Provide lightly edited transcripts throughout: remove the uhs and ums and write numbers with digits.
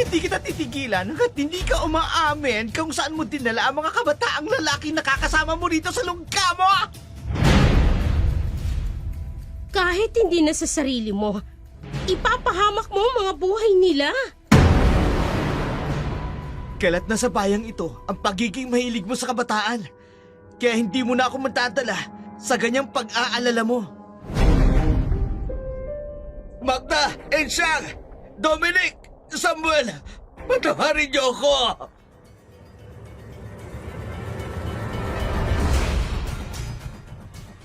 Hindi kita titigilan hanggat hindi ka umaamin kung saan mo dinala ang mga kabataang lalaking nakakasama mo rito sa lungga mo! Kahit hindi na sa sarili mo, ipapahamak mo ang mga buhay nila. Kalat na sa bayang ito ang pagiging mahilig mo sa kabataan. Kaya hindi mo na ako matadala sa ganyang pag-aalala mo. Magda, Ensyang, Dominic, Samuel, patawarin niyo ako!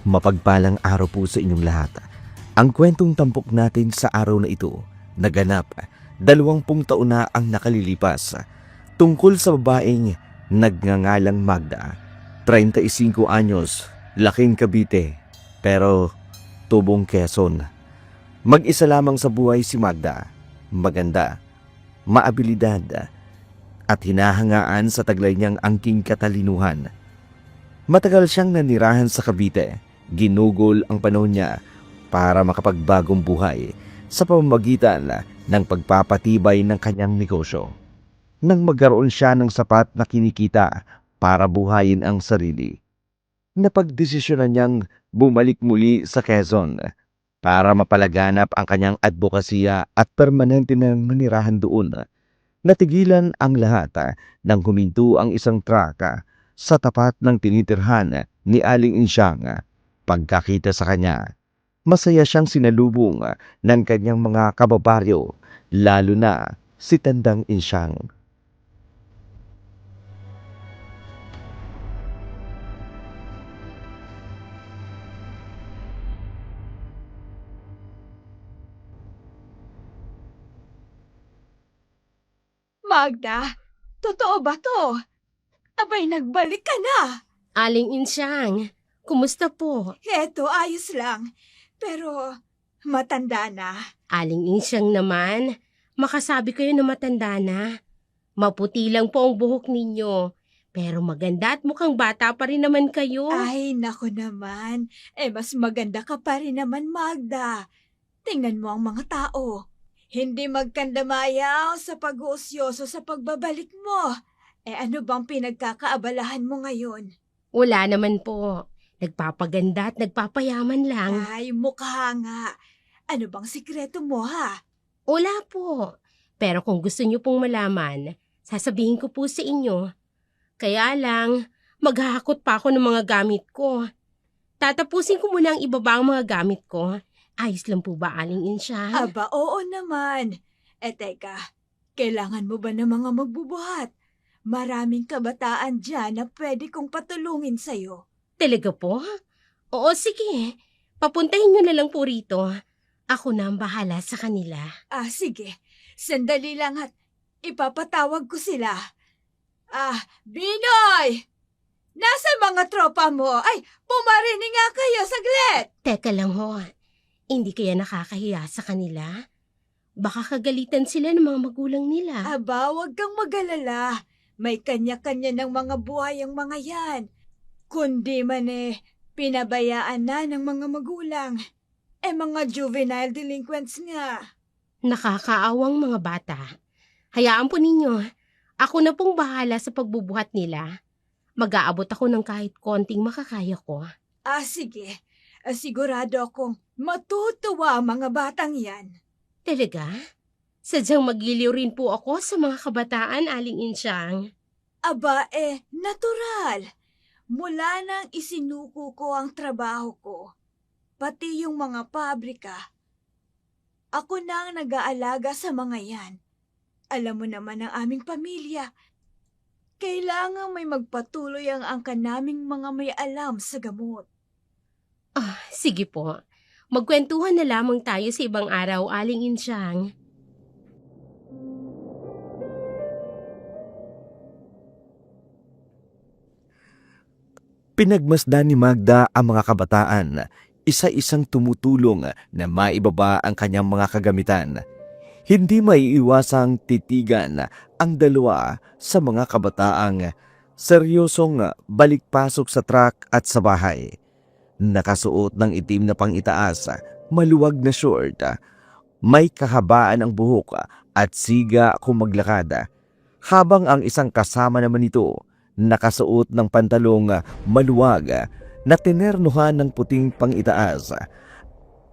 Mapagpalang araw po sa inyong lahat. Ang kwentong tampok natin sa araw na ito, naganap 20 taon na ang nakalilipas, tungkol sa babaeng nagngangalang Magda. 35 anyos, laking Cavite, pero tubong Quezon. Mag-isa lamang sa buhay si Magda, maganda, maabilidad, at hinahangaan sa taglay niyang angking katalinuhan. Matagal siyang nanirahan sa Cavite. Ginugol ang panahon niya para makapagbagong buhay sa pamamagitan ng pagpapatibay ng kanyang negosyo. Nang magkaroon siya ng sapat na kinikita para buhayin ang sarili, napagdesisyonan niyang bumalik muli sa Quezon para mapalaganap ang kanyang advokasya at permanente na manirahan doon. Natigilan ang lahat nang huminto ang isang truck sa tapat ng tinitirhan ni Aling Insyang. Pagkakita sa kanya, masaya siyang sinalubong ng kanyang mga kababaryo, lalo na si Tandang Insyang. Magda, totoo ba to? Abay, nagbalik ka na. Aling Insyang, kumusta po? Eto, ayos lang. Pero, matanda na. Aling Insyang naman, makasabi kayo na matanda na. Maputi lang po ang buhok ninyo, pero maganda at mukhang bata pa rin naman kayo. Ay, nako naman. Mas maganda ka pa rin naman, Magda. Tingnan mo ang mga tao. Hindi magkandamayaw sa pag-uusyoso sa pagbabalik mo. Ano bang pinagkakaabalahan mo ngayon? Wala naman po. Nagpapaganda at nagpapayaman lang. Ay, mukha nga. Ano bang sikreto mo, ha? Wala po. Pero kung gusto niyo pong malaman, sasabihin ko po sa inyo. Kaya lang, maghahakot pa ako ng mga gamit ko. Tatapusin ko muna ang ibaba ang mga gamit ko. Ayos lang po ba, Aling Insyang? Aba, oo naman. Teka, kailangan mo ba ng mga magbubuhat? Maraming kabataan dyan na pwede kong patulungin sa'yo. Talaga po? Oo, sige. Papuntahin niyo na lang po rito. Ako na ang bahala sa kanila. Sige. Sandali lang at ipapatawag ko sila. Binoy! Nasa mga tropa mo? Ay, pumarinig nga kayo saglit! Teka lang ho. Hindi kaya nakakahiya sa kanila? Baka kagalitan sila ng mga magulang nila. Aba, huwag kang mag-alala. May kanya-kanya ng mga buhay ang mga yan. Kundi man pinabayaan na ng mga magulang. Mga juvenile delinquents nga. Nakakaawang mga bata. Hayaan po ninyo. Ako na pong bahala sa pagbubuhat nila. Mag-aabot ako ng kahit konting makakaya ko. Sige. Sigurado akong matutuwa ang mga batang yan. Talaga? Sadyang magiliw rin po ako sa mga kabataan, Aling Insyang. Aba, natural. Mula nang isinuko ko ang trabaho ko, pati yung mga pabrika, ako na ang nag-aalaga sa mga yan. Alam mo naman ang aming pamilya. Kailangan may magpatuloy ang angkan naming mga may alam sa gamot. Sige po. Magkwentuhan na lamang tayo sa ibang araw, Aling Insyang. Pinagmasdan ni Magda ang mga kabataan, isa-isang tumutulong na maibaba ang kanyang mga kagamitan. Hindi maiiwasang titigan ang dalawa sa mga kabataang seryosong balikpasok sa truck at sa bahay. Nakasuot ng itim na pangitaas, maluwag na short, May kahabaan ang buhok at siga kung maglakad. Habang ang isang kasama naman nito nakasuot ng pantalong maluwag na tinernuhan ng puting pangitaas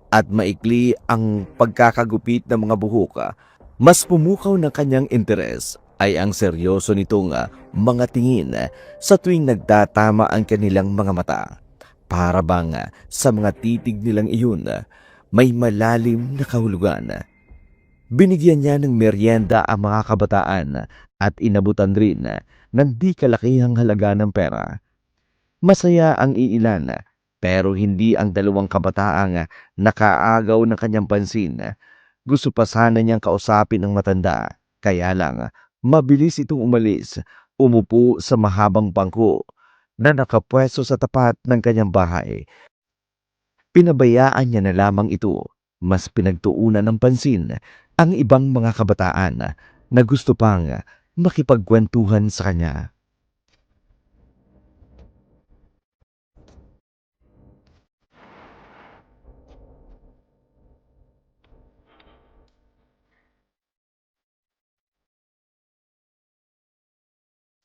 at maikli ang pagkakagupit ng mga buhok. Mas pumukaw ng kanyang interes ay ang seryoso nitong mga tingin sa tuwing nagtatama ang kanilang mga mata. Para bang sa mga titig nilang iyon may malalim na kahulugan. Binigyan niya ng merienda ang mga kabataan at inabutan rin ng di kalakihang halaga ng pera. Masaya ang iilan pero hindi ang dalawang kabataang nakaagaw ng kanyang pansin. Gusto pa sana niyang kausapin ang matanda, kaya lang mabilis itong umalis, umupo sa mahabang bangko na nakapwesto sa tapat ng kanyang bahay. Pinabayaan niya na lamang ito, mas pinagtuunan ng pansin ang ibang mga kabataan na gusto pang makipagkwentuhan sa kanya.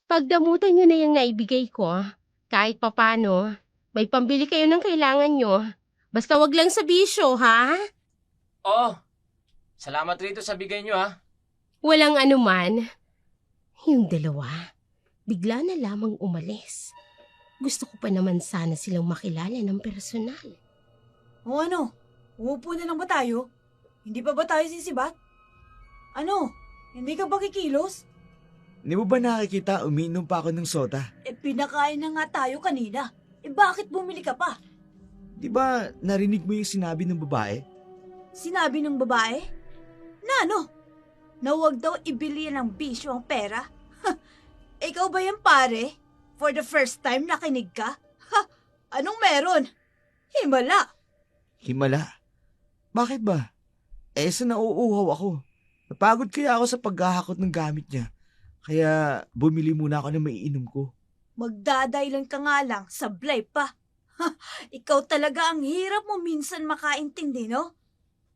Pagdamutan nyo na yung naibigay ko, kahit papano, may pambili kayo ng kailangan nyo. Basta wag lang sa bisyo, ha? Oo. Salamat rito sa bigay nyo, ha? Walang anuman. Yung dalawa, bigla na lamang umalis. Gusto ko pa naman sana silang makilala ng personal. O ano? Umupo na lang ba tayo? Hindi pa ba tayo sisibat? Ano? Hindi ka ba kikilos? Di mo ba nakikita umiinom pa ako ng soda? Pinakain na nga tayo kanina. Bakit bumili ka pa? Di ba narinig mo yung sinabi ng babae? Sinabi ng babae? Na ano? Na huwag daw ibili ng bisyo ang pera? Ikaw ba yan pare? For the first time nakinig ka? Anong meron? Himala! Himala? Bakit ba? Sa nauuhaw ako. Napagod kaya ako sa paghahakot ng gamit niya. Kaya bumili muna ako ng maiinom ko. Magdadailan ka nga lang, sablay pa. Ikaw talaga ang hirap mo minsan makaintindi, no?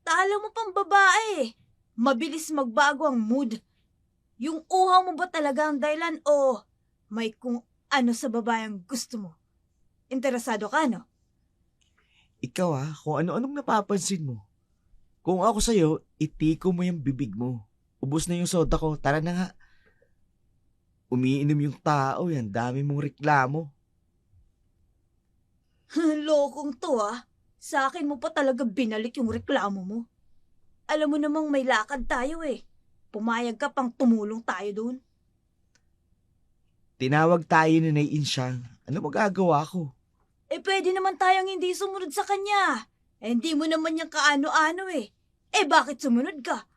Tala mo pang babae. Mabilis magbago ang mood. Yung uhaw mo ba talaga ang dahilan o may kung ano sa babae ang gusto mo? Interesado ka, no? Ikaw kung ano-anong napapansin mo. Kung ako sa'yo, itiko mo yung bibig mo. Ubus na yung soda ko, tara na nga. Umiinom yung tao yan, dami mong reklamo. Lokong to Sa akin mo pa talaga binalik yung reklamo mo. Alam mo namang may lakad tayo Pumayag ka pang tumulong tayo doon. Tinawag tayo ni Naiinsyang. Ano magagawa ko? Pwede naman tayong hindi sumunod sa kanya. Hindi mo naman yung kaano-ano bakit sumunod ka?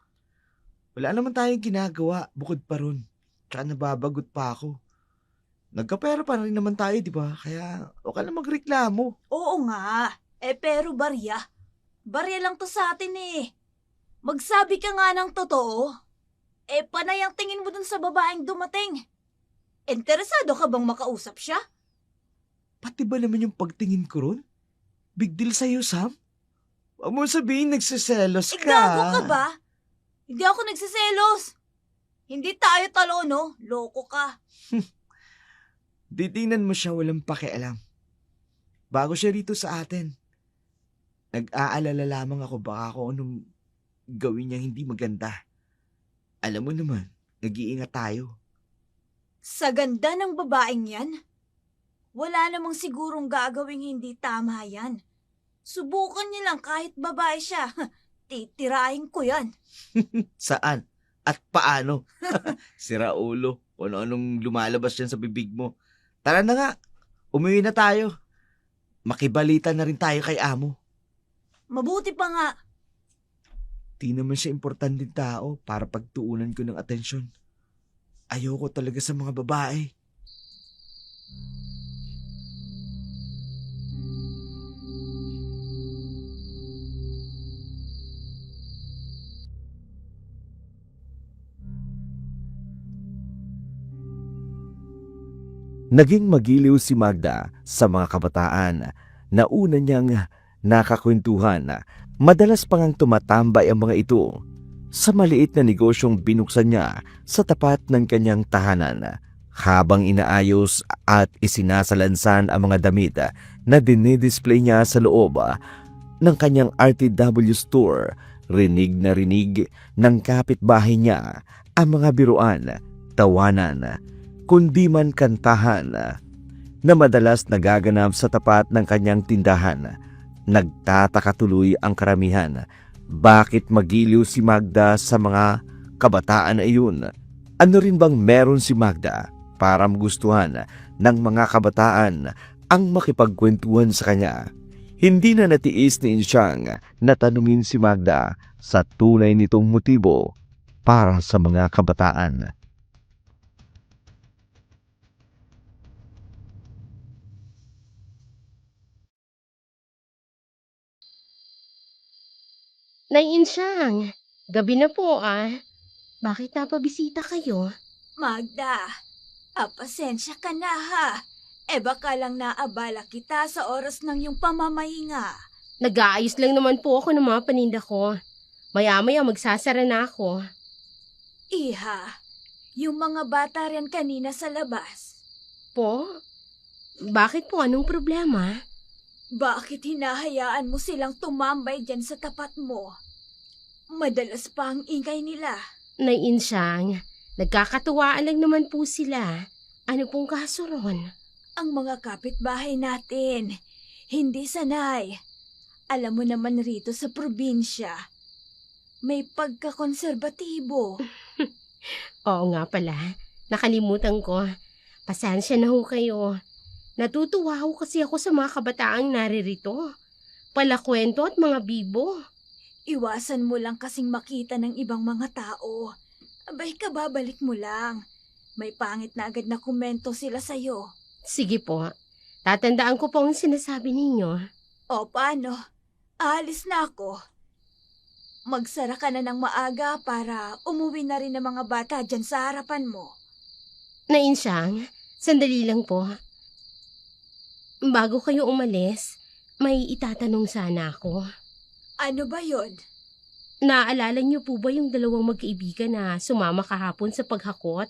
Wala naman tayong ginagawa bukod pa ron. Tsaka nababagot pa ako. Nagkapera pa rin naman tayo, di ba? Kaya huwag ka na magreklamo. Oo nga. Pero barya. Barya lang to sa atin Magsabi ka nga ng totoo. Panay ang tingin mo dun sa babaeng dumating. Interesado ka bang makausap siya? Pati ba naman yung pagtingin ko ron? Big deal sa'yo, Sam? Huwag mo sabihin nagsiselos ka. Gago ka ba? Hindi ako nagsiselos. Hindi tayo talo, no? Loko ka. Titingnan mo siya walang pakialam. Bago siya rito sa atin. Nag-aalala lamang ako baka kung anong gawin niya hindi maganda. Alam mo naman, nag-iingat tayo. Sa ganda ng babaeng yan, wala namang sigurong gagawing hindi tama yan. Subukan niya lang kahit babae siya. Titirahin ko yan. Saan? At paano? Sira ulo. Kung anong lumalabas yan sa bibig mo. Tara na nga. Umuwi na tayo. Makibalita na rin tayo kay amo. Mabuti pa nga. Di naman siya importanteng tao para pagtuunan ko ng atensyon. Ayoko talaga sa mga babae. Naging magiliw si Magda sa mga kabataan na una niyang nakakwentuhan Madalas pa ngang tumatambay ang mga ito sa maliit na negosyong binuksan niya sa tapat ng kanyang tahanan. Habang inaayos at isinasalansan ang mga damit na dinidisplay niya sa loob ng kanyang RTW store, rinig na rinig ng kapitbahay niya ang mga biruan, tawanan, kundi man kantahan na madalas nagaganap sa tapat ng kanyang tindahan. Nagtataka tuloy ang karamihan. Bakit magiliw si Magda sa mga kabataan na iyon? Ano rin bang meron si Magda para magustuhan ng mga kabataan ang makipagkwentuhan sa kanya? Hindi na natiis ni Insyang na tanungin si Magda sa tunay nitong motibo para sa mga kabataan. Nay Insyang, gabi na po Bakit napabisita kayo? Magda, pasensya ka na ha. Baka lang naabala kita sa oras ng iyong pamamahinga. Nag-aayos lang naman po ako ng mga paninda ko. Maya-maya magsasara na ako. Iha, yung mga bata rin kanina sa labas. Po? Bakit po? Anong problema? Bakit hinahayaan mo silang tumambay dyan sa tapat mo? Madalas pa ang ingay nila. Nay Insyang, nagkakatuwaan lang naman po sila. Ano pong kaso ron? Ang mga kapitbahay natin, hindi sanay. Alam mo naman rito sa probinsya, may pagkakonserbatibo. Oo nga pala, nakalimutan ko. Pasensya na ho kayo. Natutuwa ho kasi ako sa mga kabataang naririto. Palakwento at mga bibo. Iwasan mo lang kasing makita ng ibang mga tao. Abay, kababalik mo lang. May pangit na agad na komento sila sa'yo. Sige po, tatandaan ko po ang sinasabi ninyo. O paano? Aalis na ako. Magsara ka na ng maaga para umuwi na rin ang mga bata dyan sa harapan mo. Nay Insyang, sandali lang po. Bago kayo umalis, may itatanong sana ako. Ano ba yon? Naaalala niyo po ba yung dalawang magkaibigan na sumama kahapon sa paghakot?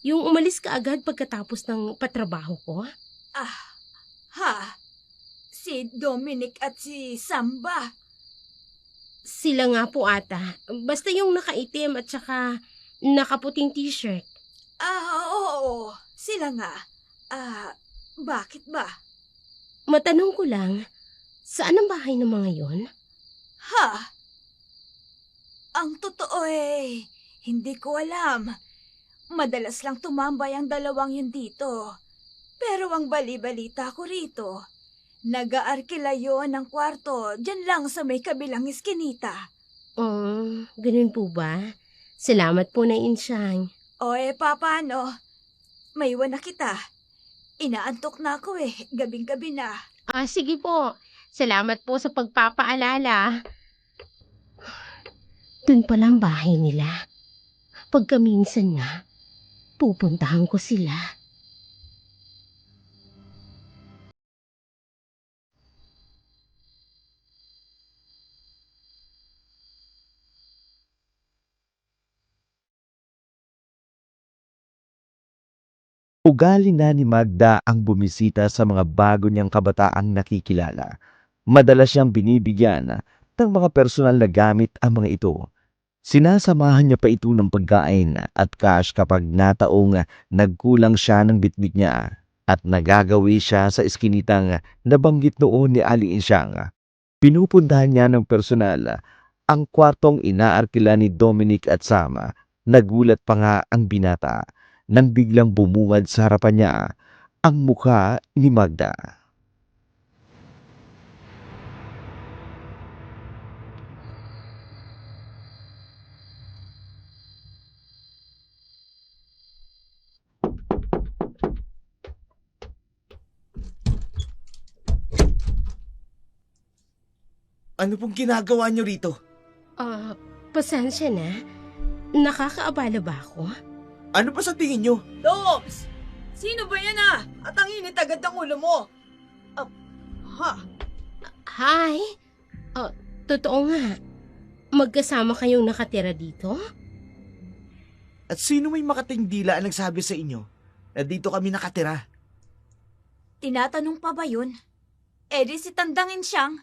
Yung umalis ka agad pagkatapos ng patrabaho ko? Si Dominic at si Samba. Sila nga po ata. Basta yung nakaitim at saka nakaputing t-shirt. Oo. Sila nga. Bakit ba? Matanong ko lang, saan ang bahay ng mga yon? Ang totoo hindi ko alam. Madalas lang tumambay ang dalawang yun dito. Pero ang bali-balita ko rito, nag-aarkila yun ng kwarto dyan lang sa may kabilang iskinita. Ganun po ba? Salamat po na Insyang. Paano? May iwan na kita. Inaantok na ako gabing-gabi na. Sige po. Salamat po sa pagpapaalala. Dun pala ang bahay nila. Pagkaminsan nga, pupuntahan ko sila. Ugali na ni Magda ang bumisita sa mga bago niyang kabataang nakikilala. Madalas siyang binibigyan ng mga personal na gamit ang mga ito. Sinasamahan niya pa ito ng pagkain at cash kapag nataong nagkulang siya ng bitbit niya at nagagawi siya sa iskinitang nabanggit noon ni Ali Insyang. Pinupuntahan niya ng personal ang kwartong inaarkila ni Dominic at Sama. Nagulat pa nga ang binata nang biglang bumungad sa harapan niya ang mukha ni Magda. Ano pong ginagawa niyo rito? Pasensya na. Nakakaabala ba ako? Ano pa sa tingin niyo? Dobbs! Sino ba yan At ang init agad ng ulo mo. Hi! Totoo nga. Magkasama kayong nakatira dito? At sino may makating dila ang nagsabi sa inyo na dito kami nakatira? Tinatanong pa ba yun? Eh di si Tandangin siyang.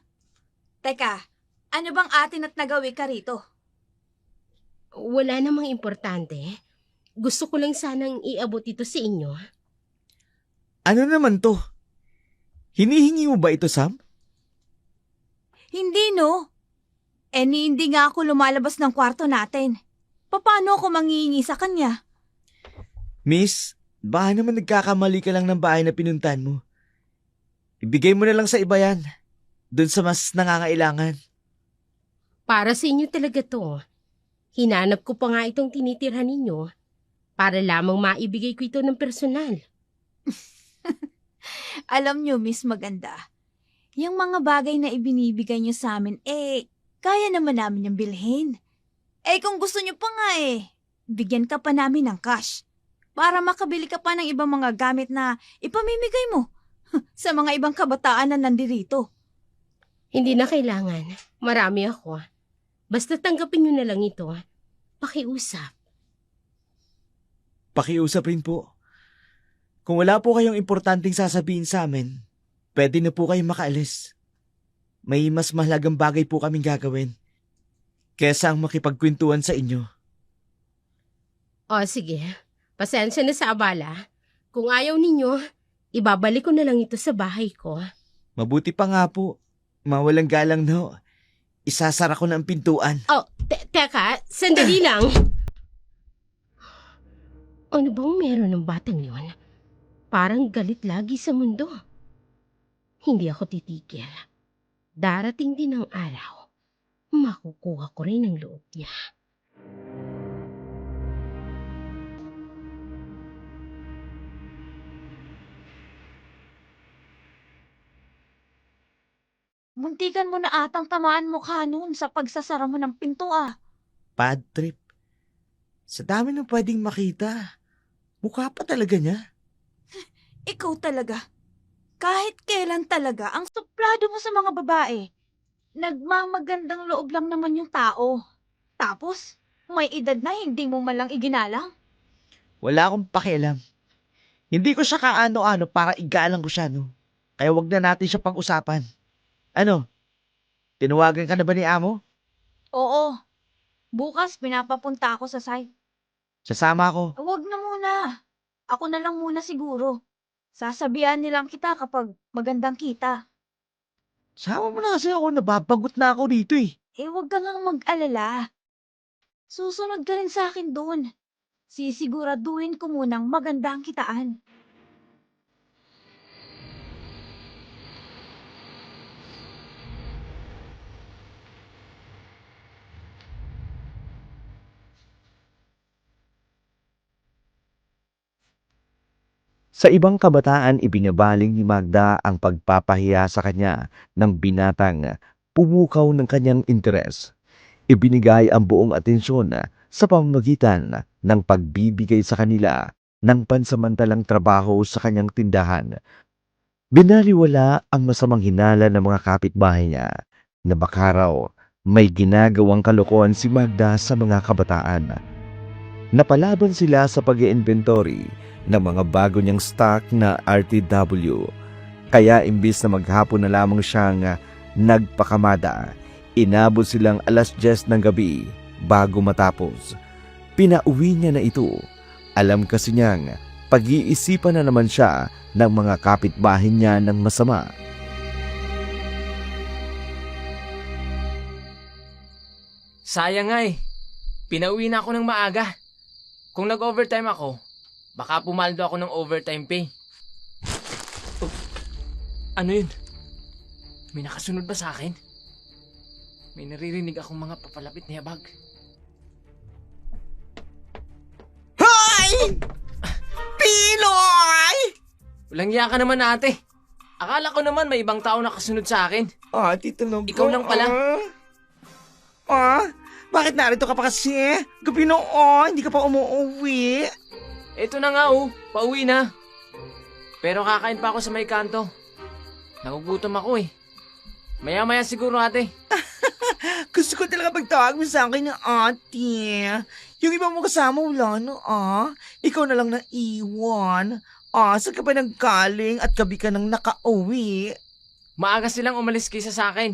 Teka, ano bang atin at nagawi ka rito? Wala namang importante. Gusto ko lang sanang iabot ito sa inyo. Ano naman to? Hinihingi mo ba ito, Sam? Hindi no. Eh hindi nga ako lumalabas ng kwarto natin. Paano ako manghihingi sa kanya? Miss, baka naman nagkakamali ka lang ng bahay na pinuntahan mo. Ibigay mo na lang sa iba yan. Doon sa mas nangangailangan. Para sa inyo talaga to. Hinanap ko pa nga itong tinitirhan ninyo para lamang maibigay ko ito ng personal. Alam nyo, Miss Maganda, yung mga bagay na ibinibigay nyo sa amin, kaya naman namin yung bilhin. Kung gusto nyo pa nga bigyan ka pa namin ng cash para makabili ka pa ng ibang mga gamit na ipamimigay mo sa mga ibang kabataan na nandirito. Hindi na kailangan. Marami ako. Basta tanggapin nyo na lang ito. Pakiusap. Pakiusap rin po. Kung wala po kayong importanteng sasabihin sa amin, pwede na po kayong makaalis. May mas mahalagang bagay po kaming gagawin kesa ang makipagkwentuhan sa inyo. O sige, pasensya na sa abala. Kung ayaw ninyo, ibabalik ko na lang ito sa bahay ko. Mabuti pa nga po. Mawalang galang na ho. Isasara ko na ang pintuan. Oh, teka, sandali lang. Ano bang meron ng batang yon? Parang galit lagi sa mundo. Hindi ako titigil. Darating din ang araw. Makukuha ko rin ang loob niya. Muntikan mo na atang tamaan mukha noon sa pagsasara mo ng pinto Bad trip. Sa dami ng pwedeng makita, mukha pa talaga niya. Ikaw talaga. Kahit kailan talaga, ang suplado mo sa mga babae. Nagmamagandang loob lang naman yung tao. Tapos, may edad na hindi mo malang iginalang. Wala akong pakialam. Hindi ko siya kaano-ano para igalang ko siya, no? Kaya wag na natin siya pang-usapan. Ano? Tinawagan ka na ba ni Amo? Oo. Bukas, pinapapunta ako sa site. Sasama ako. Huwag na muna. Ako na lang muna siguro. Sasabihan nilang kita kapag magandang kita. Sama mo na kasi ako, nababagot na ako dito eh. Huwag ka ngang mag-alala. Susunod ka rin sa akin doon. Sisiguraduhin ko munang magandang kitaan. Sa ibang kabataan, ibinabaling ni Magda ang pagpapahiya sa kanya ng binatang pumukaw ng kanyang interes. Ibinigay ang buong atensyon sa pamamagitan ng pagbibigay sa kanila ng pansamantalang trabaho sa kanyang tindahan. Binaliwala ang masamang hinala ng mga kapitbahay niya na baka raw may ginagawang kalokohan si Magda sa mga kabataan. Napalaban sila sa pag-i-inventory ng mga bago niyang stock na RTW. Kaya imbis na maghapon na lamang siyang nagpakamada, inabot silang 10:00 ng gabi bago matapos. Pinauwi niya na ito. Alam kasi niyang pag-iisipan na naman siya ng mga kapitbahay niya ng masama. Sayang nga eh. Pinauwi na ako ng maaga. Kung nag-overtime ako, baka pumaldo ako ng overtime pay. Oh, ano yun? May nakasunod ba sa akin? May naririnig akong mga papalapit na yabag. Hoy! Pinoy! Walang iya ka naman ate. Akala ko naman may ibang tao nakasunod sa akin. Titanong ko. Ikaw lang pala. Bakit narito ka pa kasi? Gabi noon, hindi ka pa umuwi. Eto na nga pauwi na. Pero kakain pa ako sa may kanto. Nagugutom ako eh. Maya-maya siguro ate. Gusto ko talaga pagtawag mo sa akin ng ate. Yung iba mo kasama wala na Ikaw na lang naiwan. Saan ka pa nanggaling at gabi ka nang nakauwi? Maaga silang umalis kaysa sa akin.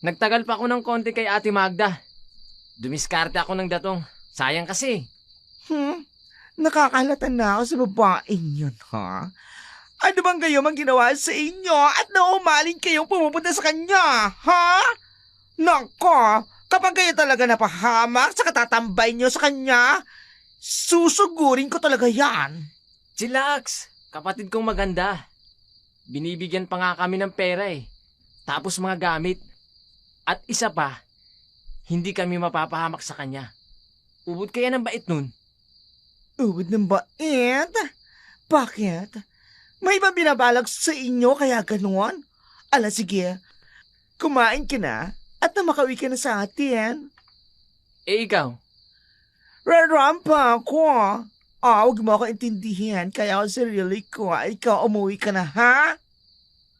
Nagtagal pa ako ng konti kay Ate Magda. Dumiskarte ako ng datong. Sayang kasi. Nakakalata na ako sa babaeng yun, ha? Ano bang gayo mang ginawa sa inyo at naumaling kayong pumupunta sa kanya, ha? Nako, kapag kayo talaga napahamak sa katatambay niyo sa kanya, susugurin ko talaga yan. Chillax, kapatid kong maganda. Binibigyan pa nga kami ng pera eh. Tapos mga gamit. At isa pa, hindi kami mapapahamak sa kanya. Ubod kaya ng bait nun. Uwid ng bait? Bakit? May iba binabalak sa inyo kaya ganon? Sige, kumain ka na at na makauwi ka na sa atin. Eh ikaw, Raram pa ako. Huwag mo ako intindihin kaya ako sarili ko. Ikaw umuwi ka na, ha?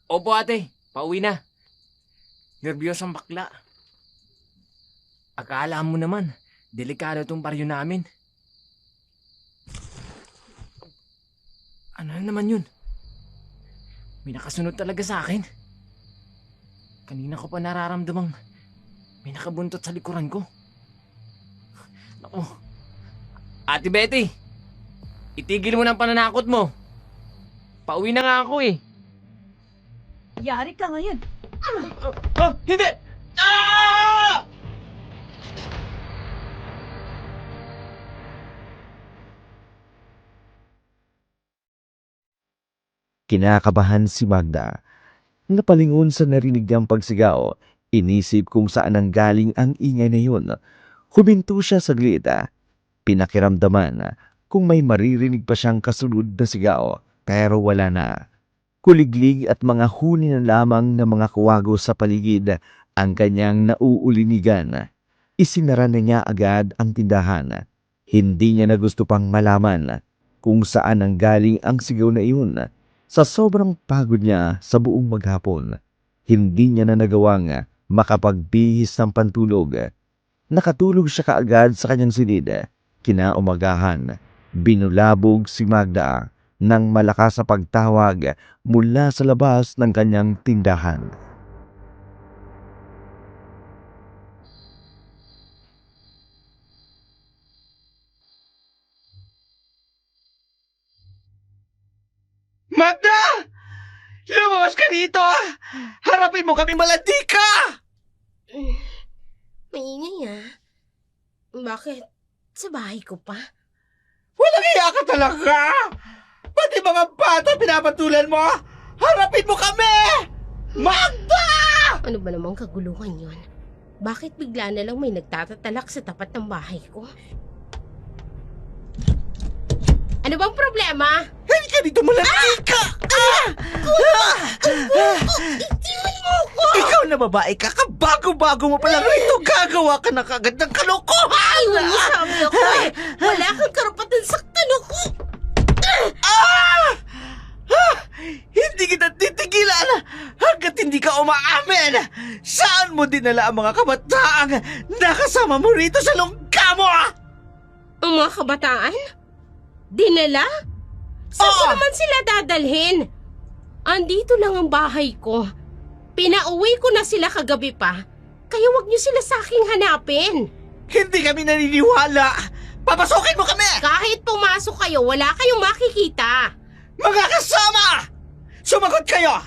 opo ate, pauwi na. Nervyos ang bakla. Akala mo naman, delikado tong baryo namin. Ano na naman yun? May nakasunod talaga sa akin. Kanina ko pa nararamdamang may nakabuntot sa likuran ko. Naku. Ate Betty, itigil mo ng pananakot mo. Pauwi na nga ako eh. Yari ka ngayon. Hindi! Ah! Kinakabahan si Magda. Napalingon sa narinig niyang pagsigaw. Inisip kung saan ang galing ang ingay na yun. Huminto siya saglit. Pinakiramdaman kung may maririnig pa siyang kasunod na sigaw. Pero wala na. Kuliglig at mga huni na lamang ng mga kuwago sa paligid ang kanyang nauulinigan. Isinara na niya agad ang tindahan. Hindi niya na gusto pang malaman kung saan ang galing ang sigaw na iyon. Sa sobrang pagod niya sa buong maghapon, hindi niya na nagawang makapagbihis ng pantulog. Nakatulog siya kaagad sa kanyang silid. Kinaumagahan, binulabog si Magda ng malakas sa pagtawag mula sa labas ng kanyang tindahan. Magda! Lumabas ka dito! Harapin mo kami malandi ka! Maingay Bakit? Sa bahay ko pa? Walang iya ka talaga! Pati mga bata pinapatulan mo! Harapin mo kami! Magda! Ano ba namang kaguluhan yon? Bakit bigla na lang may nagtatatalak sa tapat ng bahay ko? Ano bang problema? Hindi ka dito malandi ka! Itiwan mo ko! Ikaw na babae ka, kabago-bago mo pa lang rito, gagawa ka na kagad ng kalokohan! Iwan mo sabi ako Wala kang karapatan saktan ako! Hindi kita titigilan hanggat hindi ka umaamin! Saan mo dinala ang mga kabataang nakasama mo rito sa lungga mo? Ang mga kabataan? Dinala? Saan ko Oo. naman sila dadalhin? Andito lang ang bahay ko. Pinauwi ko na sila kagabi pa. Kaya wag niyo sila sa aking hanapin. Hindi kami naniniwala! Papasukin mo kami! Kahit pumasok kayo, wala kayong makikita. Mga kasama! Sumagot kayo!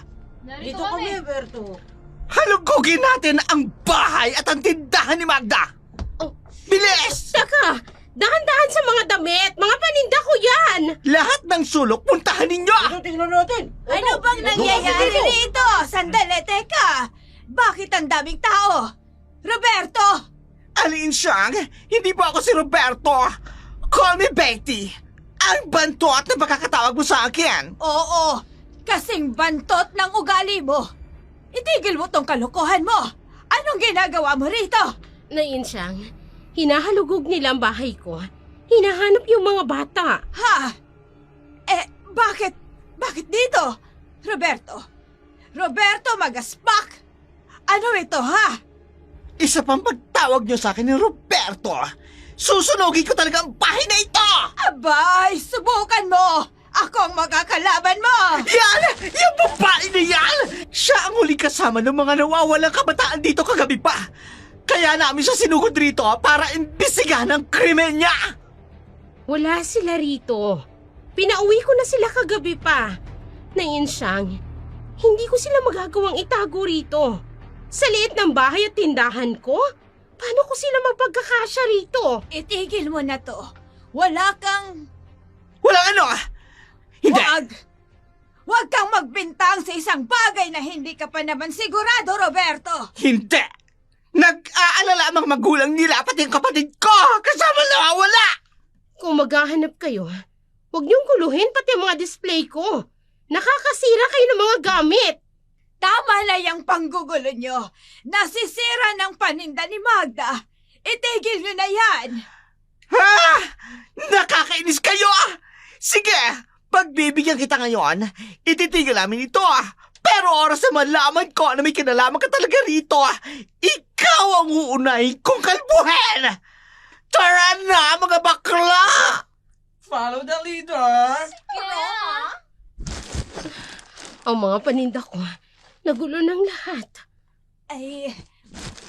Dito kami, Berto. Halugugin natin ang bahay at ang tindahan ni Magda! Oh. Bilis! Saka, dahan-dahan sa mga damit. Mga paninda ko yan. Lahat ng sulok puntahan ninyo! Tingnan natin. Ano bang nangyayari dito? Sandali, teka. Bakit ang daming tao? Roberto! Alin siyang? Hindi po ako si Roberto. Call me Betty. Ang bantot na pagkakatawag mo sa akin. Oo, kasing bantot ng ugali mo. Itigil mo tong kalokohan mo. Anong ginagawa mo rito? Naiinsyang, hinahalugog nila ang bahay ko. Hinahanap yung mga bata. Ha? Bakit? Bakit dito? Roberto! Roberto Magaspak! Ano ito, ha? isa pang pagtawag niyo sa akin ni Roberto, susunogin ko talaga ang bahay na ito! Abay, subukan mo! Ako ang magkakalaban mo! Yan! Yung babae na yan! Siya ang huling kasama ng mga nawawalang kabataan dito kagabi pa! Kaya namin siya sinugod rito para imbisigahan ang krimen niya! Wala sila rito. Pinauwi ko na sila kagabi pa. Nainsyang, hindi ko sila magagawang itago rito. Sa liit ng bahay at tindahan ko, paano ko sila mapagkakasya rito? Itigil mo na to. Wala kang... Walang ano! Hindi! Huwag kang magbintang sa isang bagay na hindi ka pa naman sigurado, Roberto! Hindi! Nag-aalala ang mga magulang nila pati ang kapatid ko! Kasama nawawala! Kung maghahanap kayo, huwag niyong guluhin pati ang mga display ko. Nakakasira kayo ng mga gamit. Tama na yung panggugulo nyo. Nasisira ng paninda ni Magda. Itigil nyo na yan! Ha? Nakakainis kayo! Sige! Pagbibigyan kita ngayon, ititigil namin ito. Pero oras na malaman ko na may kinalaman ka talaga rito, ikaw ang uunahin kong kalbuhin! Tara na, mga bakla! Follow the leader! Ang mga paninda ko, nagulo ng lahat. Ay,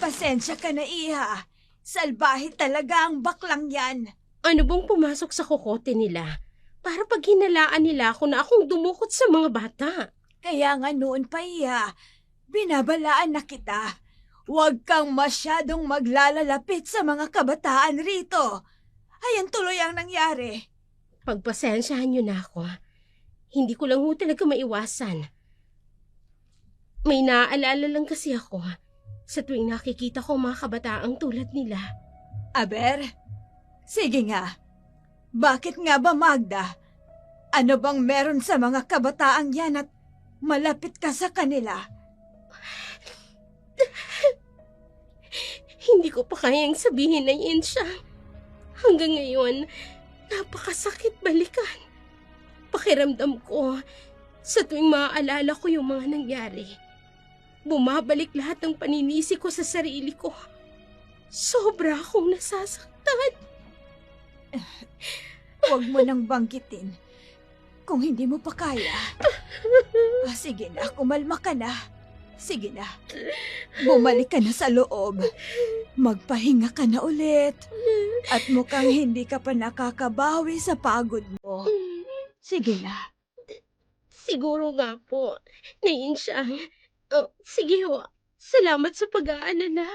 pasensya ka na, Iha. Salbahe talaga ang baklang yan. Ano bang pumasok sa kokote nila? Para pag hinalaan nila ako na akong dumukot sa mga bata. Kaya nga noon pa, Iha, binabalaan na kita. Huwag kang masyadong maglalalapit sa mga kabataan rito. Ayan tuloy ang nangyari. Pagpasensyahan niyo na ako. Hindi ko lang ho talaga maiwasan. May naaalala lang kasi ako sa tuwing nakikita ko mga kabataang tulad nila. Aber, sige nga. Bakit nga ba, Magda? Ano bang meron sa mga kabataang yan at malapit ka sa kanila? Hindi ko pa kayang sabihin na yun siya. Hanggang ngayon, napakasakit balikan. Pakiramdam ko, sa tuwing maaalala ko yung mga nangyari, bumabalik lahat ng paninisi ko sa sarili ko. Sobra akong nasasaktan. Huwag mo nang banggitin. Kung hindi mo pa kaya. Sige na, kumalma ka na. Sige na. Bumalik ka na sa loob. Magpahinga ka na ulit. At mukhang hindi ka pa nakakabawi sa pagod mo. Sige na. Siguro nga po, naiinsyang. Oh, sige ho, salamat sa pag-aalala.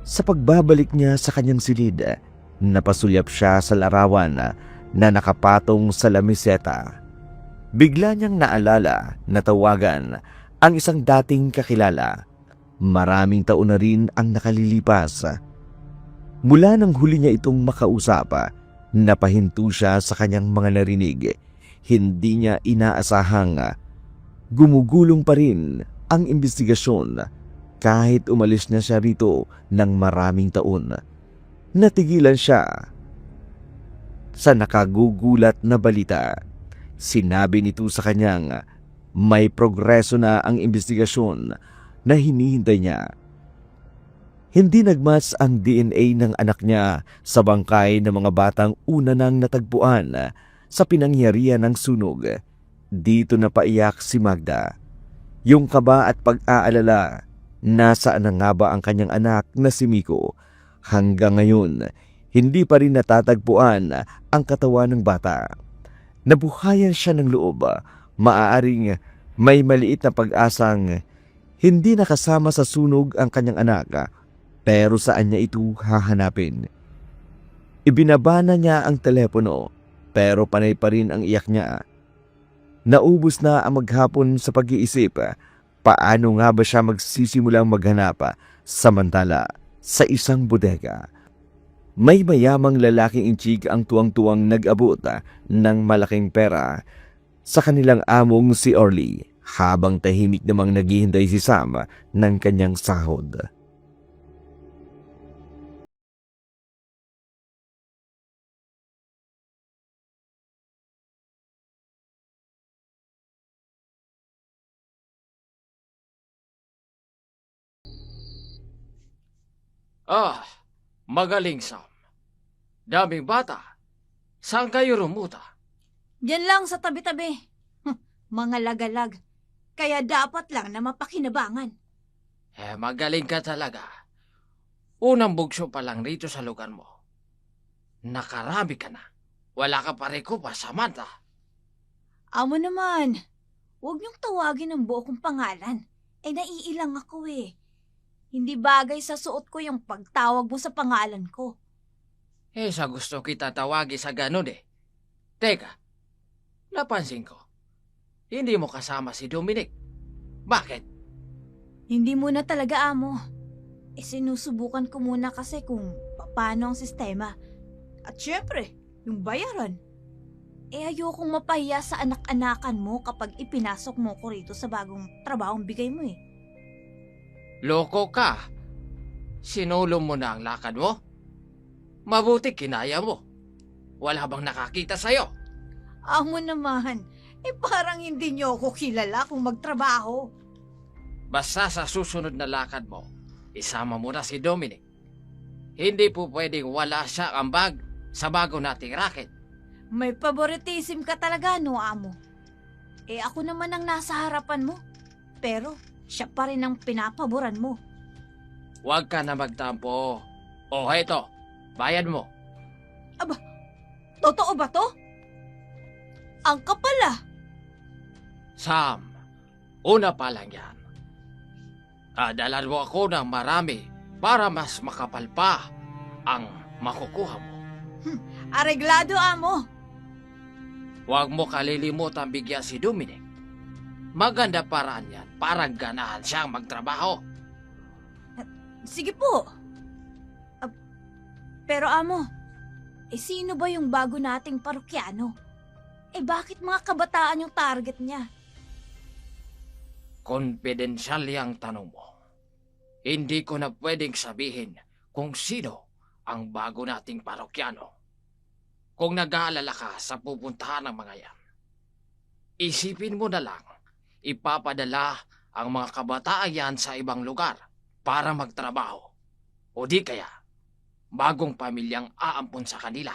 Sa pagbabalik niya sa kanyang silid, napasulyap siya sa larawan na nakapatong sa lamiseta. Bigla niyang naalala na tawagan ang isang dating kakilala. Maraming taon na rin ang nakalilipas. Mula nang huli niya itong makausap, napahinto siya sa kanyang mga narinig. Hindi niya inaasahang gumugulong pa rin ang investigasyon kahit umalis na siya rito ng maraming taon. Natigilan siya sa nakagugulat na balita. Sinabi nito sa kanyang may progreso na ang investigasyon na hinihintay niya. Hindi nagmatch ang DNA ng anak niya sa bangkay ng mga batang una nang natagpuan sa pinangyarihan ng sunog. Dito na paiyak si Magda. Yung kaba at pag-aalala, nasaan na nga ba ang kanyang anak na si Miko? Hanggang ngayon, hindi pa rin natatagpuan ang katawan ng bata. Nabuhayan siya ng loob. Maaaring may maliit na pag-asang hindi nakasama sa sunog ang kanyang anak, pero saan niya ito hahanapin? Ibinabana niya ang telepono, pero panay pa rin ang iyak niya. Naubos na ang maghapon sa pag-iisip. Paano nga ba siya magsisimulang maghanap samantala sa isang bodega? May mayamang lalaking inchig ang tuwang-tuwang nag-abot ng malaking pera sa kanilang among si Orly, habang tahimik namang naghihintay si Sam ng kanyang sahod. Ah, magaling, Sam. Daming bata. Saan kayo rumuta? Diyan lang sa tabi-tabi. Mga lagalag. Kaya dapat lang na mapakinabangan. Magaling ka talaga. Unang bugso pa lang rito sa lugar mo. Nakarami ka na. Wala ka pa reko pa, Samantha. Amo naman. Huwag niyong tawagin ang buo kong pangalan. Naiilang ako eh. Hindi bagay sa suot ko yung pagtawag mo sa pangalan ko. Sa gusto kita tawagi sa ganun eh. Teka, napansin ko. Hindi mo kasama si Dominic. Bakit? Hindi muna talaga, amo. Sinusubukan ko muna kasi kung paano ang sistema. At syempre, yung bayaran. Ayokong mapahiya sa anak-anakan mo kapag ipinasok mo ko rito sa bagong trabahong bigay mo eh. Loko ka. Sinulong mo na ang lakad mo? Mabuti kinaya mo. Wala bang nakakita sa'yo? Amo naman, parang hindi niyo ako kilala kung magtrabaho. Basta sa susunod na lakad mo, isama mo na si Dominic. Hindi po pwedeng wala siya ang bag sa bago nating racket. May favoritism ka talaga, no, amo? Ako naman ang nasa harapan mo. Pero siya pa rin ang pinapaboran mo. Huwag ka na magtampo. O heto, bayad mo. Totoo ba to? Ang kapal ah. Sam, una pa lang yan. Dalan mo ako ng marami para mas makapal pa ang makukuha mo. Areglado, amo. Huwag mo kalilimutan bigyan si Dominic. Maganda paraan yan para ganahan siyang magtrabaho. Sige po. Pero amo, sino ba yung bago nating parokyano? Bakit mga kabataan yung target niya? Konfidensyal yang tanong mo. Hindi ko na pwedeng sabihin kung sino ang bago nating parokyano. Kung nag-aalala ka sa pupuntahan ng mga yan, isipin mo na lang, ipapadala ang mga kabataan yan sa ibang lugar para magtrabaho. O di kaya, bagong pamilyang aampon sa kanila.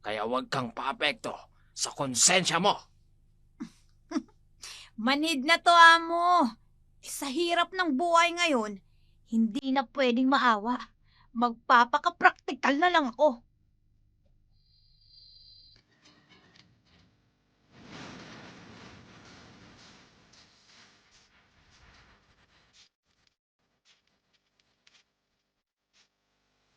Kaya huwag kang paapekto sa konsensya mo. Manhid na to, amo. Sa hirap ng buhay ngayon, hindi na pwedeng maawa. Magpapaka-practical na lang ako.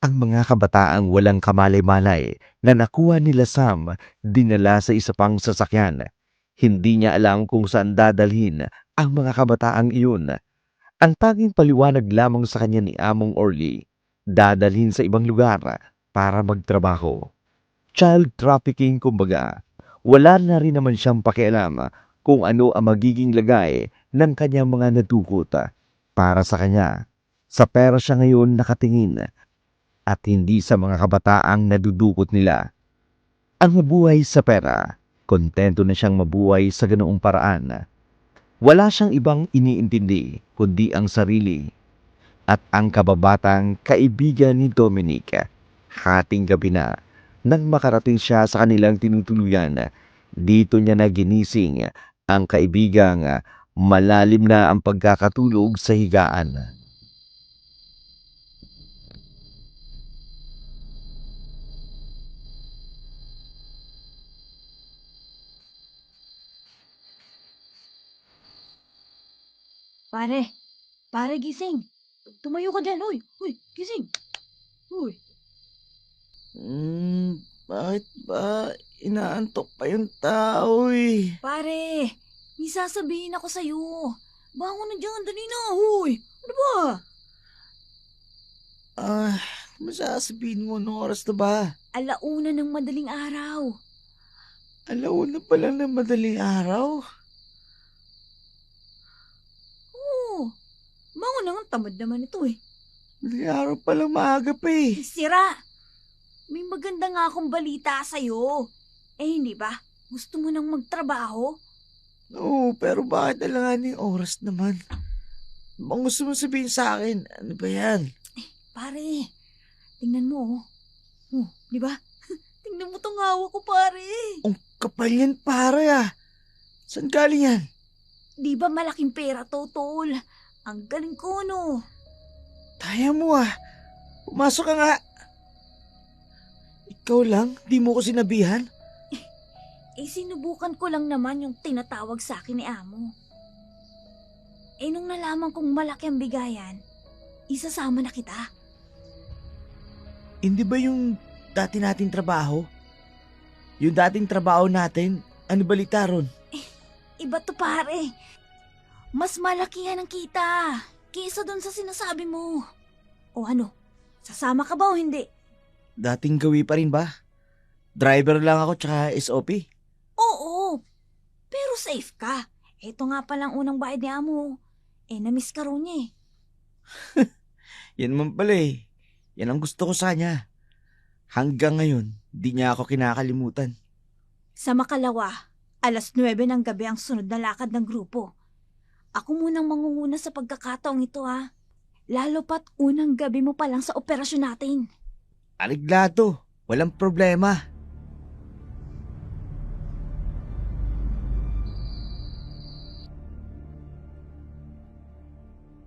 Ang mga kabataang walang kamalay-malay na nakuha nila Sam dinala sa isa pang sasakyan. Hindi niya alam kung saan dadalhin ang mga kabataang iyon. Ang tanging paliwanag lamang sa kanya ni Among Orly, dadalhin sa ibang lugar para magtrabaho. Child trafficking kumbaga. Wala na rin naman siyang pakialam kung ano ang magiging lagay ng kanyang mga nadukot. Para sa kanya, sa pera siya ngayon nakatingin at hindi sa mga kabataang nadudukot nila. Ang mabuhay sa pera, kontento na siyang mabuhay sa ganoong paraan. Wala siyang ibang iniintindi kundi ang sarili at ang kababatang kaibigan ni Dominic. Hating gabi na nang makarating siya sa kanilang tinutuluyan, dito niya na ginising ang kaibigang malalim na ang pagkakatulog sa higaan. Pare gising. Tumayo ka dyan, uy, gising. Uy, Bakit ba inaantok pa yung tao eh? pare, may sasabihin ako sa'yo. Bangon na dyan, dali na, uy. Ano ba? Masasabihin mo nung oras na ba? Alauna ng madaling araw. Alauna pa lang ng madaling araw. Oo, bangon na nga, tamad naman ito eh. Madaling araw pa lang, maaga pa eh. Sira, may maganda nga akong balita sa'yo. Hindi ba? Gusto mo nang magtrabaho? Oo, pero bakit alangan yung oras naman? Bang gusto mo sabihin sa akin? Ano ba yan? Pare, tingnan mo oh. Oh, di ba? Tingnan mo tong hawak ko, pare. Ang kapal yan, pare ah. Saan galing yan? Di ba malaking pera to, tol? Ang galing ko, no? Kaya mo ah. Pumasok ka nga. Ikaw lang, di mo ko sinabihan. Sinubukan ko lang naman yung tinatawag sa akin ni Amo. Nung nalaman kong malaki ang bigayan, isasama na kita. Hindi ba yung dati nating trabaho? Yung dating trabaho natin, ano balita ron? Iba to, pare. Mas malaki yan ang kita kaysa dun sa sinasabi mo. O ano, sasama ka ba o hindi? Dating gawi pa rin ba? Driver lang ako tsaka SOP. Oo, pero safe ka. Ito nga palang unang bayad ni Amo. Na-miss ka rin niya eh. Yan man pala eh. Yan ang gusto ko sa kanya. Hanggang ngayon, di niya ako kinakalimutan. Sa makalawa, 9:00 ng gabi ang sunod na lakad ng grupo. Ako munang mangunguna sa pagkakataong ito ha. Lalo pat unang gabi mo pa lang sa operasyon natin. Aliglato, walang problema.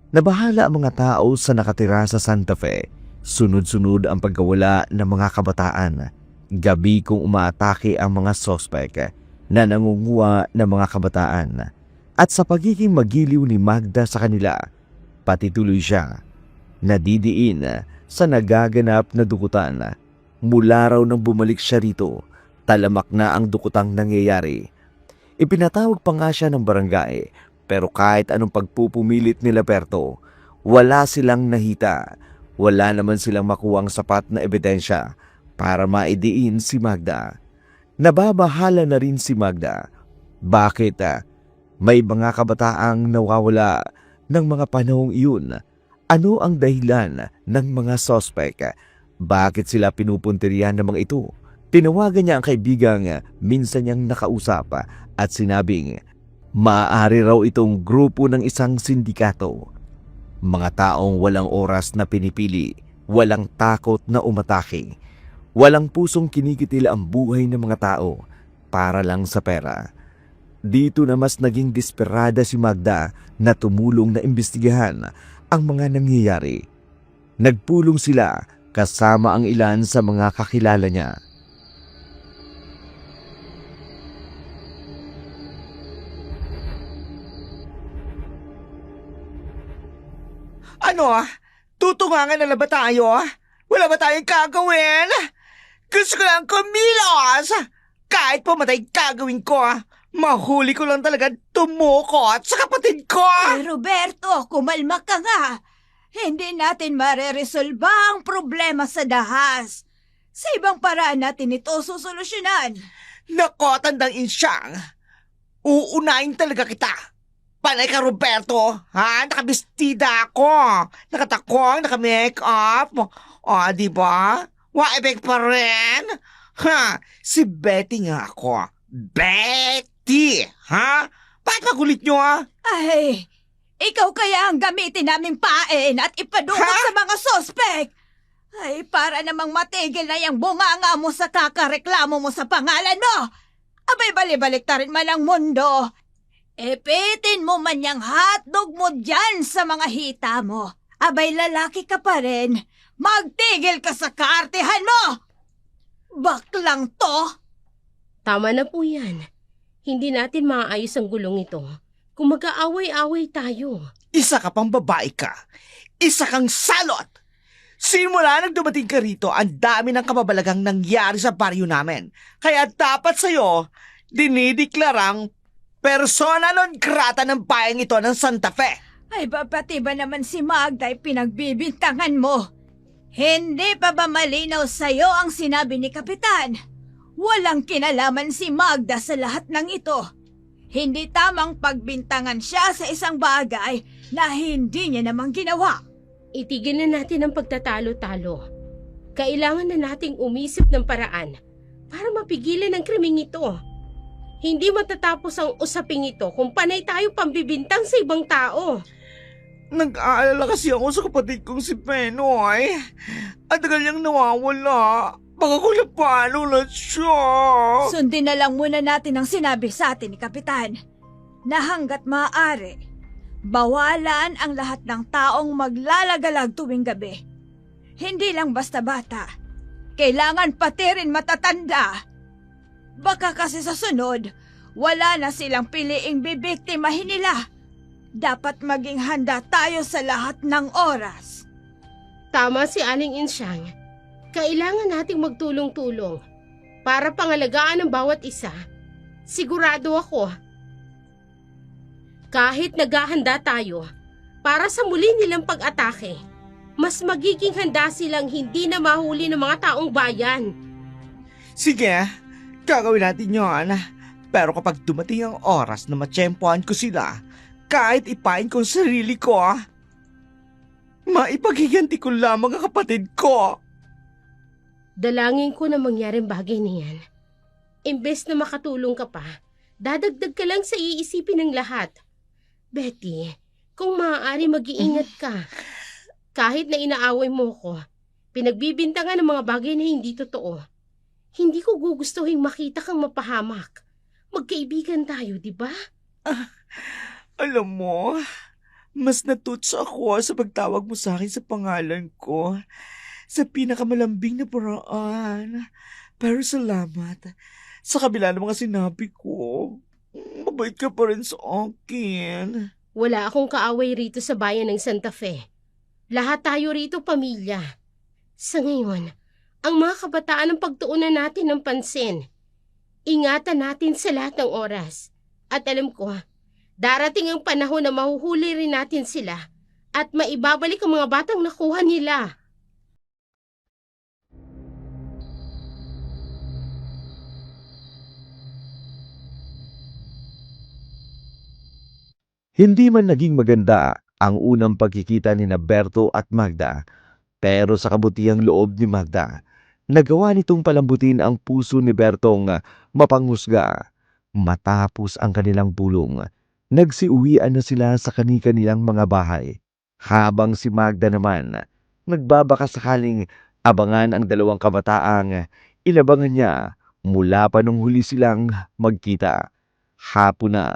Nabahala ang mga tao sa nakatira sa Santa Fe. Sunod-sunod ang pagkawala ng mga kabataan. Gabi kong umaatake ang mga sospek na nangunguha ng mga kabataan. At sa pagiging magiliw ni Magda sa kanila, pati tuloy siya nadidiin sa nagaganap na dukutan. Mula raw nang bumalik siya rito, talamak na ang dukutang nangyayari. Ipinatawag pa nga siya ng barangay, pero kahit anong pagpupumilit nila Berto, wala silang nahita. Wala naman silang makuwang sapat na ebidensya para maidiin si Magda. Nababahala na rin si Magda. Bakit may mga kabataang nawawala ng mga panahong iyon? Ano ang dahilan ng mga sospek? Bakit sila pinupuntiryan ng mga ito? Tinawagan niya ang kaibigang minsan niyang nakausap at sinabing maaari raw itong grupo ng isang sindikato. Mga taong walang oras na pinipili, walang takot na umatake, walang pusong kinikitil ang buhay ng mga tao para lang sa pera. Dito na mas naging desperada si Magda na tumulong na imbestigahan ang mga nangyayari. Nagpulong sila kasama ang ilan sa mga kakilala niya. Ano ah? Tutungangan na ba tayo ah? Wala ba tayong gagawin? Gusto ko lang kumilos! Kahit pumatay gagawin ko ah. Mahuli ko lang talaga tumukot sa kapatid ko. Roberto, kumalma ka nga. Hindi natin mareresolba ang problema sa dahas. Sa ibang paraan natin ito susolusyonan. Nako, tandang insyang. Uunahin talaga kita. Panay ka, Roberto. Ha? Nakabistida ako. Nakatakong, naka-makeup. O, di ba? Wa-ebek pa rin. Ha? Si Betty nga ako. Betty! Ha? Bakit magulit nyo, ha? Ay, ikaw kaya ang gamitin naming pain at ipadukot Ha? sa mga sospek. Ay, para namang matigil na yung bunganga mo sa kakareklamo mo sa pangalan mo. Abay, balibalik ta rin man ang mundo. Epitin mo man yung hotdog mo dyan sa mga hita mo. Abay, lalaki ka pa rin. Magtigil ka sa kaartehan mo! Baklang to! Tama na po yan. Hindi natin maayos ang gulong ito kung mag-aaway-away tayo. Isa ka pang babae ka. Isa kang salot. Simula nang dumating ka rito, ang dami ng kababalagang nangyari sa baryo namin. Kaya dapat sa'yo, dinideklarang persona non grata ng bayang ito ng Santa Fe. Ay, pati ba naman si Magda ay pinagbibintangan mo? Hindi pa ba malinaw sa'yo ang sinabi ni Kapitan? Walang kinalaman si Magda sa lahat ng ito. Hindi tamang pagbintangan siya sa isang bagay na hindi niya namang ginawa. Itigil na natin ang pagtatalo-talo. Kailangan na nating umisip ng paraan para mapigilan ang krimeng ito. Hindi matatapos ang usaping ito kung panay tayo pambibintang sa ibang tao. Nag-aalala kasi ako sa kapatid kong si Penoy. At tagal niyang nawawala. Baka kung napalo na siya. Sundin na lang muna natin ang sinabi sa atin ni Kapitan na hanggat maaari, bawalan ang lahat ng taong maglalagalag tuwing gabi. Hindi lang basta bata. Kailangan pati rin matatanda. Baka kasi sa sunod, wala na silang piliing bibiktimahin nila. Dapat maging handa tayo sa lahat ng oras. Tama si Aling Insyang. Kailangan nating magtulong-tulong para pangalagaan ang bawat isa. Sigurado ako, kahit naghahanda tayo para sa muli nilang pag-atake, mas magiging handa silang hindi na mahuli ng mga taong bayan. Sige, gagawin natin yun. Pero kapag dumating ang oras na matsyempohan ko sila, kahit ipain ko ang sarili ko, maipagiganti ko lamang ang kapatid ko. Dalangin ko na mangyaring bagay niyan. Imbes na makatulong ka pa, dadagdag ka lang sa iisipin ng lahat. Betty, kung maaari mag-iingat ka. Kahit na inaaway mo ko, pinagbibintangan ng mga bagay na hindi totoo. Hindi ko gugustuhin makita kang mapahamak. Magkaibigan tayo, di ba? Alam mo, mas natutsa ako sa pagtawag mo sa akin sa pangalan ko sa pinakamalambing na paraan. Pero salamat. Sa kabila ng mga sinabi ko, mabait ka pa rin sa akin. Wala akong kaaway rito sa bayan ng Santa Fe. Lahat tayo rito pamilya. Sa ngayon, ang mga kabataan ang pagtuunan natin ng pansin. Ingatan natin sa lahat ng oras. At alam ko, darating ang panahon na mahuhuli rin natin sila at maibabalik ang mga batang nakuha nila. Hindi man naging maganda ang unang pagkikita ni Berto at Magda, pero sa kabutihang loob ni Magda, nagawa nitong palambutin ang puso ni Bertong mapanghusga. Matapos ang kanilang pulong, nagsiuwian na sila sa kani-kanilang mga bahay. Habang si Magda naman, nagbabaka sakaling abangan ang dalawang kabataang inabangan niya mula pa nung huli silang magkita. Hapon na,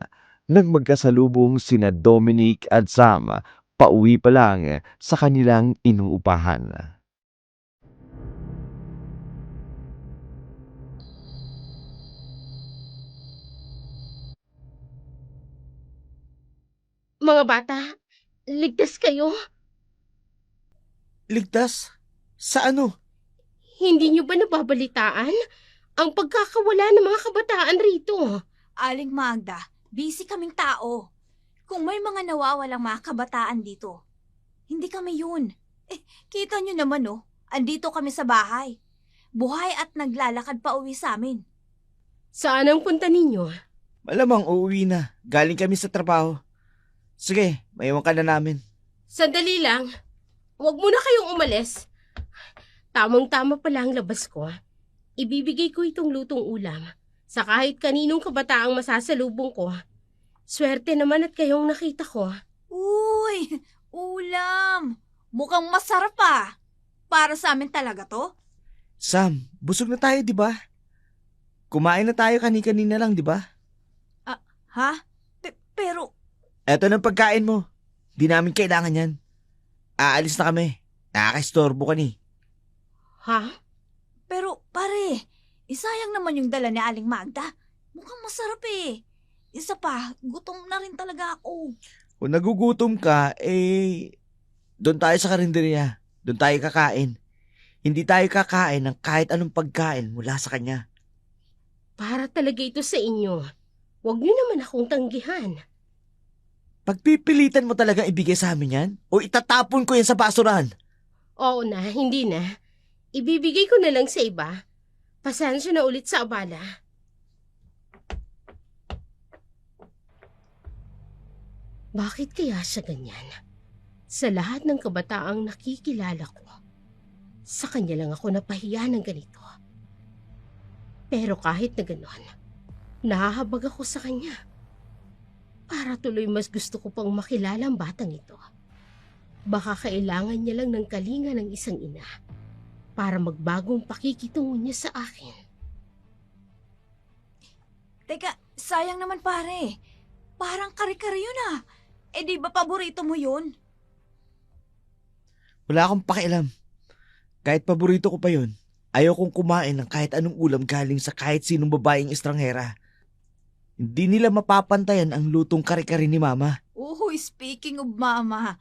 nang magkasalubong sina Dominic at Sam, pauwi pa lang sa kanilang inuupahan. Mga bata, ligtas kayo. Ligtas? Sa ano? Hindi niyo ba nababalitaan ang pagkakawala ng mga kabataan rito? Aling Magda, busy kaming tao. Kung may mga nawawalang mga kabataan dito, hindi kami yun. Kita nyo naman andito kami sa bahay. Buhay at naglalakad pa uwi sa amin. Saan ang punta ninyo? Malamang uuwi na. Galing kami sa trabaho. Sige, maiwan ka na namin. Sandali lang. Huwag muna kayong umalis. Tamang-tama pala ang labas ko. Ibibigay ko itong lutong ulam sa kahit kaninong kabataang masasalubong ko. Swerte naman at kayong nakita ko. Uy, ulam! Mukhang masarap pa. Para sa amin talaga to? Sam, busog na tayo, di ba? Kumain na tayo kani-kanina lang, di ba? Ha? Pero, Eto ng pagkain mo. Di namin kailangan yan. Aalis na kami. Nakakaistorbo ka ni. Ha? pero pare, isayang naman yung dala ni Aling Magda. Mukhang masarap eh. Isa pa, gutom na rin talaga ako. Kung nagugutom ka, doon tayo sa karinderya. Doon tayo kakain. Hindi tayo kakain ng kahit anong pagkain mula sa kanya. Para talaga ito sa inyo. Huwag niyo naman akong tanggihan. Pagpipilitan mo talaga ibigay sa amin yan? O itatapon ko yan sa basuran? Oo na, hindi na. Ibibigay ko na lang sa iba. Pasensya na ulit sa abala. Bakit kaya siya ganyan? Sa lahat ng kabataang nakikilala ko, sa kanya lang ako napahiya ng ganito. Pero kahit na ganon, nahahabag ako sa kanya. Para tuloy mas gusto ko pang makilala ang batang ito. Baka kailangan niya lang ng kalinga ng isang ina para magbagong pakikitungo niya sa akin. Teka, sayang naman pare. Parang kare-kare yun ah. Eh di ba paborito mo yun? Wala akong pakialam. Kahit paborito ko pa yun, ayaw kong kumain ng kahit anong ulam galing sa kahit sinong babaeng estranghera. Hindi nila mapapantayan ang lutong kare-kare ni Mama. Speaking of mama,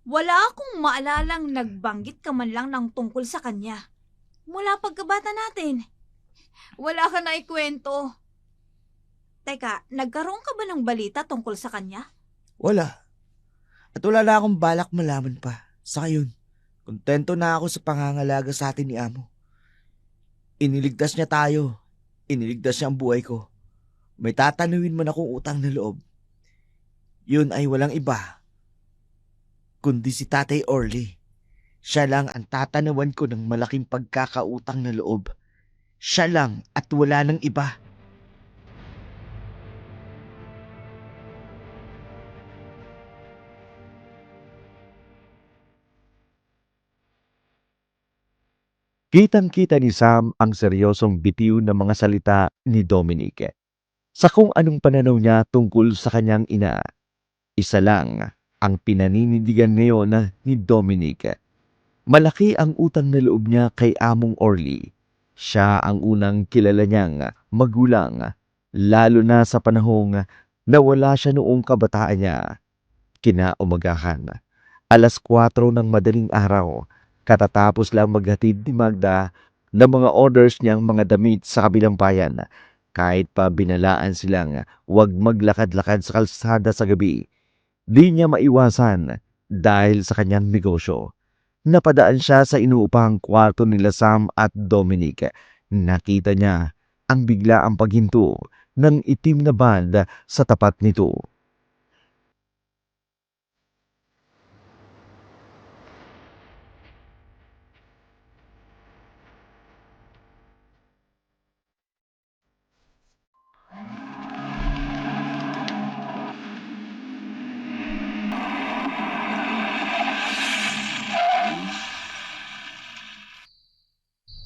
wala akong maalalang nagbanggit ka man lang ng tungkol sa kanya. Mula pagkabata natin. Wala ka na ikwento. Teka, nagkaroon ka ba ng balita tungkol sa kanya? Wala. At wala na akong balak malaman pa. Sa yun, kontento na ako sa pangangalaga sa atin ni Amo. Iniligtas niya tayo. Iniligtas niya ang buhay ko. May tatanuin man akong utang na loob. Yun ay walang iba, kundi si Tatay Orly. Siya lang ang tatanawan ko ng malaking pagkakautang na loob. Siya lang at wala nang iba. Kitang-kita ni Sam ang seryosong bitiw ng mga salita ni Dominic sa kung anong pananaw niya tungkol sa kanyang ina. Isa lang ang pinaninindigan ngayon ni Dominic. Malaki ang utang na loob niya kay Among Orly. Siya ang unang kilala niyang magulang, lalo na sa panahong nawala siya noong kabataan niya. Kinaumagahan, 4:00 ng madaling araw, katatapos lang maghatid ni Magda ng mga orders niyang mga damit sa kabilang bayan. Kahit pa binalaan silang huwag maglakad-lakad sa kalsada sa gabi, di niya maiwasan dahil sa kanyang negosyo. Napadaan siya sa inuupang kwarto nila Sam at Dominic. Nakita niya ang biglaang paghinto ng itim na band sa tapat nito.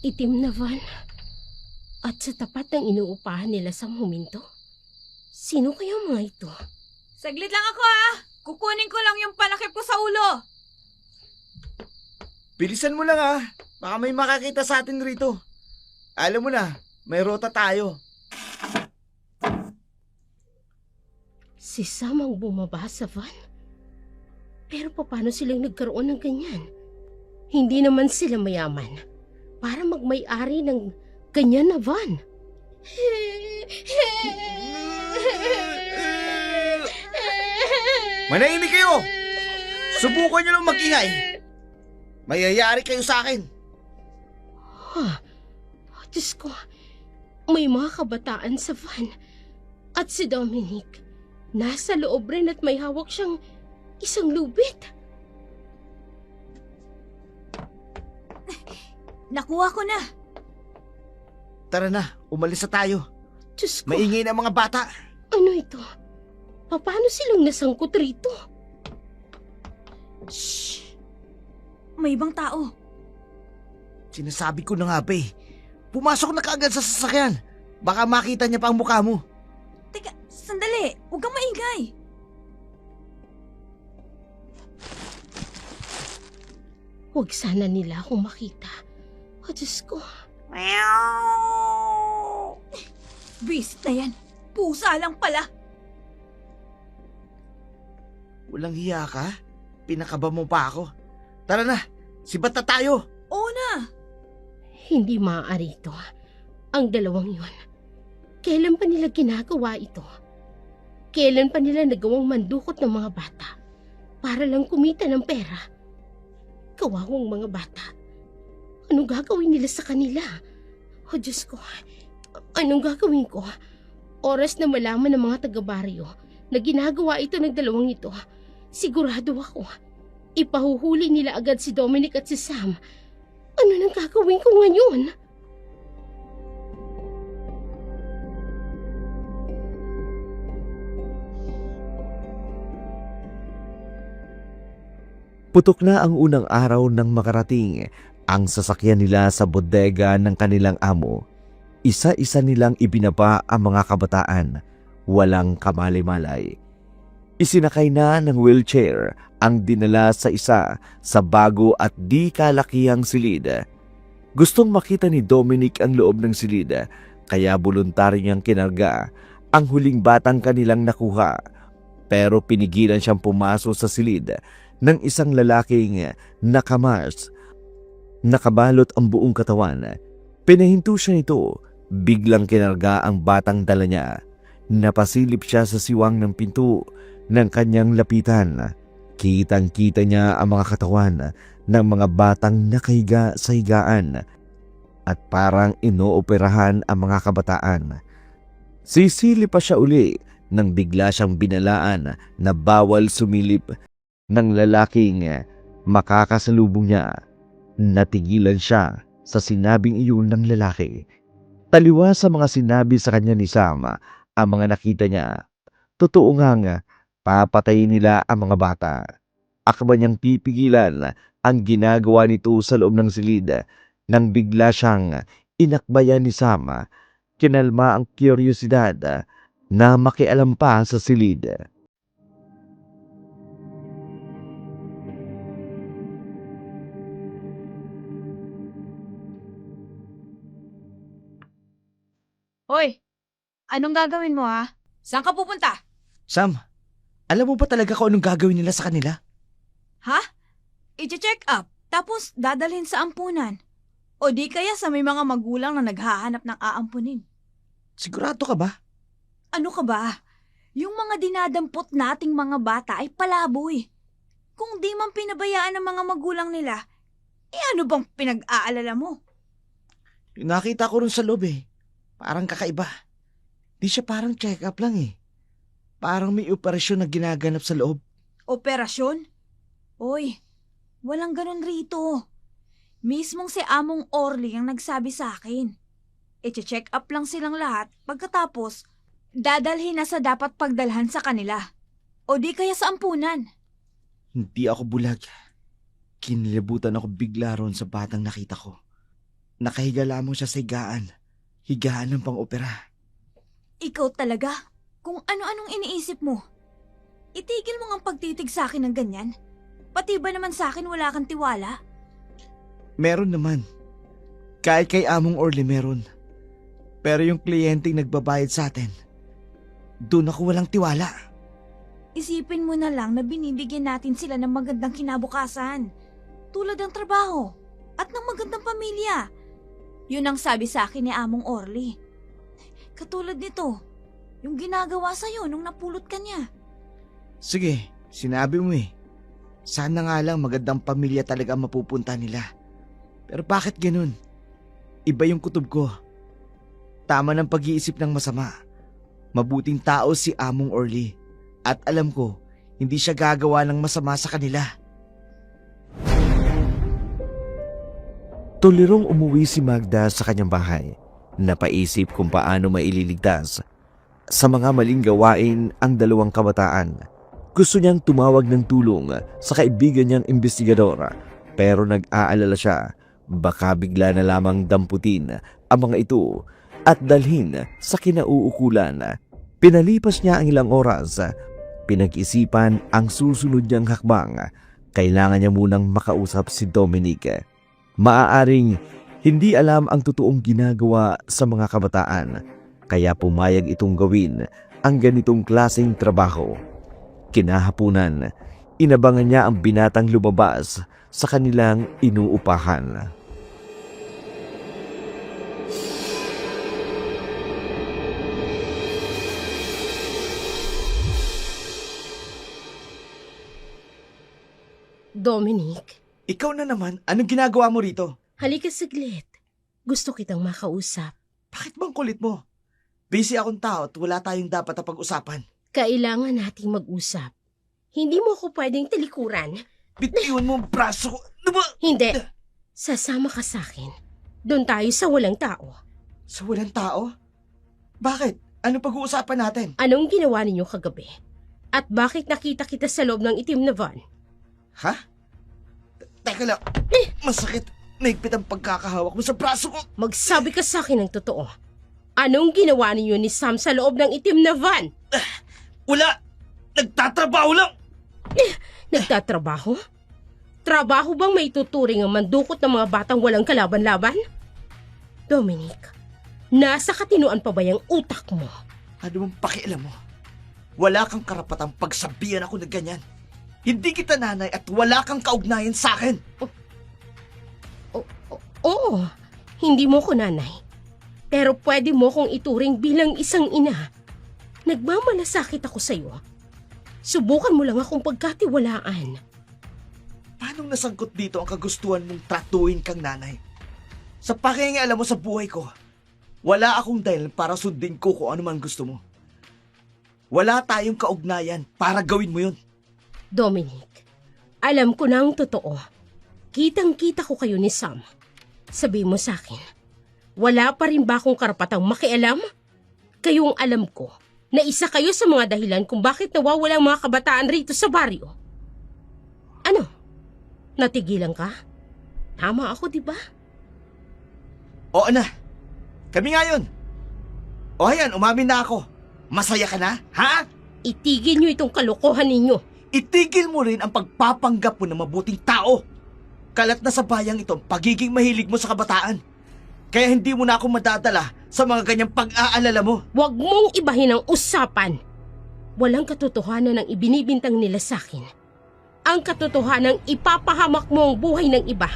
Itim na van. At sa tapat ng inuupahan nila sa huminto? Sino kaya mga ito? Saglit lang ako ah! Kukunin ko lang yung palakip ko sa ulo! Bilisan mo lang ah. Baka may makakita sa atin rito. Alam mo na, may rota tayo. Si Sam ang bumaba sa van? Pero paano silang nagkaroon ng ganyan? Hindi naman sila mayaman para magmay-ari ng ganyan na van. Manahimik kayo! Subukan niyo lang mag-ingay. Mayayari kayo sa akin. Diyos ko, may mga kabataan sa van. At si Dominic, nasa loob rin at may hawak siyang isang lubid. Nakuha ko na! Tara na, umalis na tayo. Diyos ko, Maingay na ang mga bata. ano ito? Paano silang nasangkot rito? Shh! May ibang tao. Sinasabi ko na nga ba eh. Pumasok na kaagad sa sasakyan. Baka makita niya pa ang mukha mo. Teka, sandali. Huwag kang maingay. Huwag sana nila akong makita. O Diyos ko. Beast na yan. Pusa lang pala. Walang hiya ka? Pinakaba mo pa ako. Tara na, sibat na tayo. Oo na. Hindi maaari ito. Ang dalawang yon. Kailan pa nila ginagawa ito? Kailan pa nila nagawang mandukot ng mga bata para lang kumita ng pera? Kawawang mga bata. Anong gagawin nila sa kanila? O Diyos ko, anong gagawin ko? Oras na malaman ng mga taga-baryo na ginagawa ito ng dalawang ito, sigurado ako, ipahuhuli nila agad si Dominic at si Sam. Ano nang gagawin ko ngayon? Putok na ang unang araw nang makarating ang sasakyan nila sa bodega ng kanilang amo. Isa-isa nilang ibinaba ang mga kabataan, walang kamalay-malay. Isinakay na ng wheelchair ang dinala sa isa sa bago at di kalakihang silid. Gustong makita ni Dominic ang loob ng silid, kaya voluntaryo niyang kinarga ang huling batang kanilang nakuha. Pero pinigilan siyang pumasok sa silid ng isang lalaking nakamas. Nakabalot ang buong katawan. Pinahinto siya nito. Biglang kinarga ang batang dala niya. Napasilip siya sa siwang ng pinto ng kanyang lapitan. Kitang-kita niya ang mga katawan ng mga batang nakahiga sa higaan at parang inooperahan ang mga kabataan. Sisilip pa siya uli nang bigla siyang binalaan na bawal sumilip ng lalaking makakasalubong niya. Natigilan siya sa sinabing iyon ng lalaki. Taliwas sa mga sinabi sa kanya ni Sam ang mga nakita niya. Totoo ngang papatayin nila ang mga bata. Akma niyang pipigilan ang ginagawa nito sa loob ng silid nang bigla siyang inakbayan ni Sam. Kinalma ang kuryosidad na makialam pa sa silid. Hoy, anong gagawin mo ha? Saan ka pupunta? Sam, alam mo ba talaga kung anong gagawin nila sa kanila? Ha? I-check up, tapos dadalhin sa ampunan. O di kaya sa may mga magulang na naghahanap ng aampunin. Sigurado ka ba? Ano ka ba? Yung mga dinadampot nating mga bata ay palaboy. Kung di man pinabayaan ng mga magulang nila, ano bang pinag-aalala mo? Yung nakita ko rin sa loob parang kakaiba. Di siya parang check-up lang Parang may operasyon na ginaganap sa loob. Operasyon? Oy, walang ganun rito. Mismong si Among Orly ang nagsabi sa akin. I-check up lang silang lahat, pagkatapos, dadalhin na sa dapat pagdalhan sa kanila. O di kaya sa ampunan. Hindi ako bulag. Kinilabutan ako bigla ron sa batang nakita ko. Nakahiga lamang siya sa higaan. Higaan ng pang-opera. Ikaw talaga? Kung ano-anong iniisip mo. Itigil mo ngang pagtitig sa akin ng ganyan. Pati ba naman sa akin wala kang tiwala? Meron naman. Kahit kay Among Orly meron. Pero yung kliyenteng nagbabayad sa atin, doon ako walang tiwala. Isipin mo na lang na binibigyan natin sila ng magandang kinabukasan. Tulad ng trabaho at ng magandang pamilya. Yun ang sabi sa akin ni Among Orly. Katulad nito, yung ginagawa sa'yo nung napulot ka niya. Sige, sinabi mo Sana nga lang magandang pamilya talaga ang mapupunta nila. Pero bakit ganun? Iba yung kutob ko. Tama ng pag-iisip ng masama. Mabuting tao si Among Orly. At alam ko, hindi siya gagawa ng masama sa kanila. Tulirong umuwi si Magda sa kanyang bahay. Napaisip kung paano maililigtas sa mga maling gawain ang dalawang kabataan. Gusto niyang tumawag ng tulong sa kaibigan niyang investigador, pero nag-aalala siya, baka bigla na lamang damputin ang mga ito at dalhin sa kinauukulan. Pinalipas niya ang ilang oras. Pinag-isipan ang susunod niyang hakbang. Kailangan niya munang makausap si Dominic. Maaaring hindi alam ang totoong ginagawa sa mga kabataan, kaya pumayag itong gawin ang ganitong klaseng trabaho. Kinahapunan, inabangan niya ang binatang lumabas sa kanilang inuupahan. Dominic, Ikaw na naman, anong ginagawa mo rito? halika saglit. Gusto kitang makausap. Bakit bang kulit mo? Busy akong tao at wala tayong dapat na pag-usapan. Kailangan nating mag-usap. Hindi mo ako pwedeng talikuran. Bitiwan mo ang braso ko. Ano ba? Hindi. Sasama ka sa akin. Doon tayo sa walang tao. Sa walang tao? Bakit? Ano pag-uusapan natin? Anong ginawa ninyo kagabi? At bakit nakita kita sa loob ng itim na van? Ha? Teka lang. Masakit. Naigpit ang pagkakahawak mo sa braso ko. Magsabi ka sa akin ng totoo. Anong ginawa ninyo ni Sam sa loob ng itim na van? Wala. Nagtatrabaho lang. Nagtatrabaho? Trabaho bang may tuturing ang mandukot ng mga batang walang kalaban-laban? Dominic, nasa katinuan pa ba yung utak mo? Ano bang pakialam mo? Wala kang karapatang pagsabihan ako na ganyan. Hindi kita nanay at wala kang kaugnayan sa akin. Oo, hindi mo ko nanay. Pero pwede mo kong ituring bilang isang ina. Nagmamalasakit ako sa'yo. Subukan mo lang akong pagkatiwalaan. Paano nasangkot dito ang kagustuhan mong tratuhin kang nanay? Sa pakikialam mo sa buhay ko, wala akong dahilan para sundin ko kung ano man gusto mo. Wala tayong kaugnayan para gawin mo yun. Dominic, alam ko na ang totoo. Kitang-kita ko kayo ni Sam. Sabi mo sa akin, wala pa rin ba akong karapatang makialam? Kayong alam ko na isa kayo sa mga dahilan kung bakit nawawala ang mga kabataan rito sa baryo. Ano? Natigilan ka? Tama ako, di ba? Oo na. Kami nga yun. O ayan, umamin na ako. Masaya ka na, ha? Itigil niyo itong kalokohan ninyo. Itigil mo rin ang pagpapanggap mo ng mabuting tao. Kalat na sa bayang ito ang pagiging mahilig mo sa kabataan. Kaya hindi mo na ako madadala sa mga ganyang pag-aalala mo. Huwag mong ibahin ang usapan. Walang katotohanan ang ibinibintang nila sa akin. Ang katotohanan ipapahamak mo ang buhay ng iba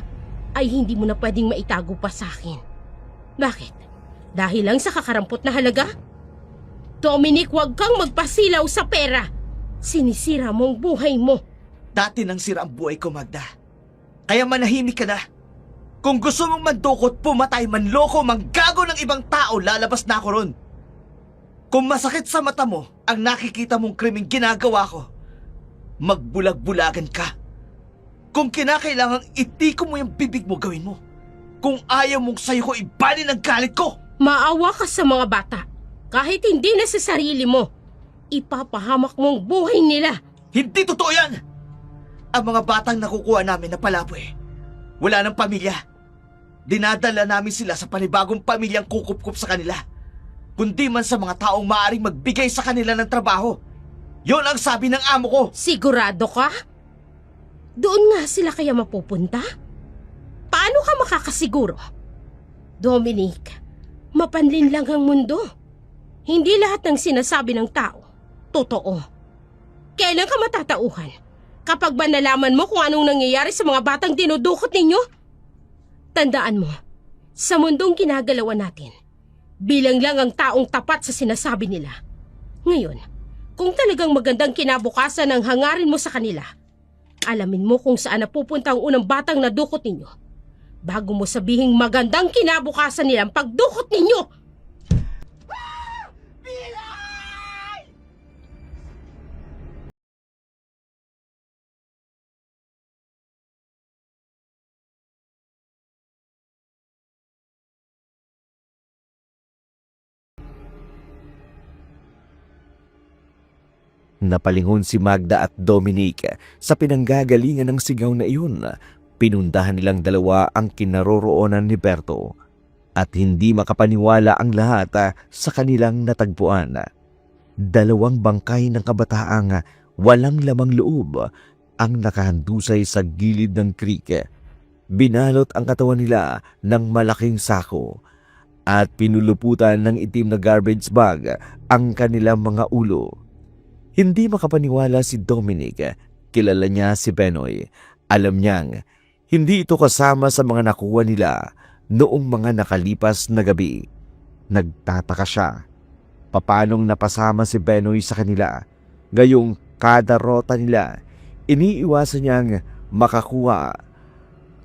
ay hindi mo na pwedeng maitago pa sa akin. Bakit? Dahil lang sa kakarampot na halaga? Dominic, huwag kang magpasilaw sa pera. Sinisira mo ang buhay mo. Dati nang sira ang buhay ko, Magda. Kaya manahimik ka na. Kung gusto mong mandukot, pumatay, manloko, manggago ng ibang tao, lalabas na ako ron. Kung masakit sa mata mo ang nakikita mong krimeng ginagawa ko, magbulag-bulagan ka. Kung kinakailangang itiko mo yung bibig mo, gawin mo. Kung ayaw mong sa'yo ko ibanin ang galit ko. Maawa ka sa mga bata. Kahit hindi na sa sarili mo, ipapahamak mo ang buhay nila. Hindi totoo yan! Ang mga batang nakukuha namin na palaboy, wala ng pamilya. Dinadala namin sila sa panibagong pamilyang kukup-kup sa kanila. Kundi man sa mga taong maaaring magbigay sa kanila ng trabaho. Yon ang sabi ng amo ko. Sigurado ka? Doon nga sila kaya mapupunta? Paano ka makakasiguro? Dominic, mapanlin lang ang mundo. Hindi lahat ng sinasabi ng tao, totoo. Kailan ka matatauhan? Kapag ba nalaman mo kung anong nangyayari sa mga batang dinudukot ninyo? Tandaan mo, sa mundong ginagalawan natin, bilang lang ang taong tapat sa sinasabi nila. Ngayon, kung talagang magandang kinabukasan ang hangarin mo sa kanila, alamin mo kung saan napupunta ang unang batang nadukot ninyo. Bago mo sabihing magandang kinabukasan nila ang pagdukot ninyo. Napalingon si Magda at Dominic sa pinanggagalingan ng sigaw na iyon. Pinundahan nilang dalawa ang kinaroroonan ni Berto at hindi makapaniwala ang lahat sa kanilang natagpuan. Dalawang bangkay ng kabataang walang lamang loob ang nakahandusay sa gilid ng creek. Binalot ang katawan nila ng malaking sako at pinuluputan ng itim na garbage bag ang kanilang mga ulo. Hindi makapaniwala si Dominic. Kilala niya si Benoy. Alam niyang hindi ito kasama sa mga nakuha nila noong mga nakalipas na gabi. Nagtataka siya. Papanong napasama si Benoy sa kanila? Gayong kada rota nila, iniiwasan niyang makakuha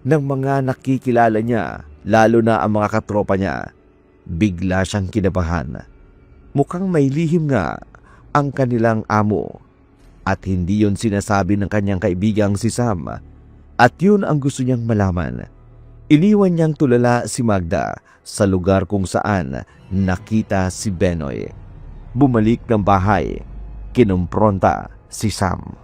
ng mga nakikilala niya, lalo na ang mga katropa niya. Bigla siyang kinabahan. Mukhang may lihim nga ang kanilang amo at hindi yon sinasabi ng kanyang kaibigang si Sam at yun ang gusto niyang malaman. Iniwan niyang tulala si Magda sa lugar kung saan nakita si Benoy. Bumalik ng bahay, kinumpronta si Sam.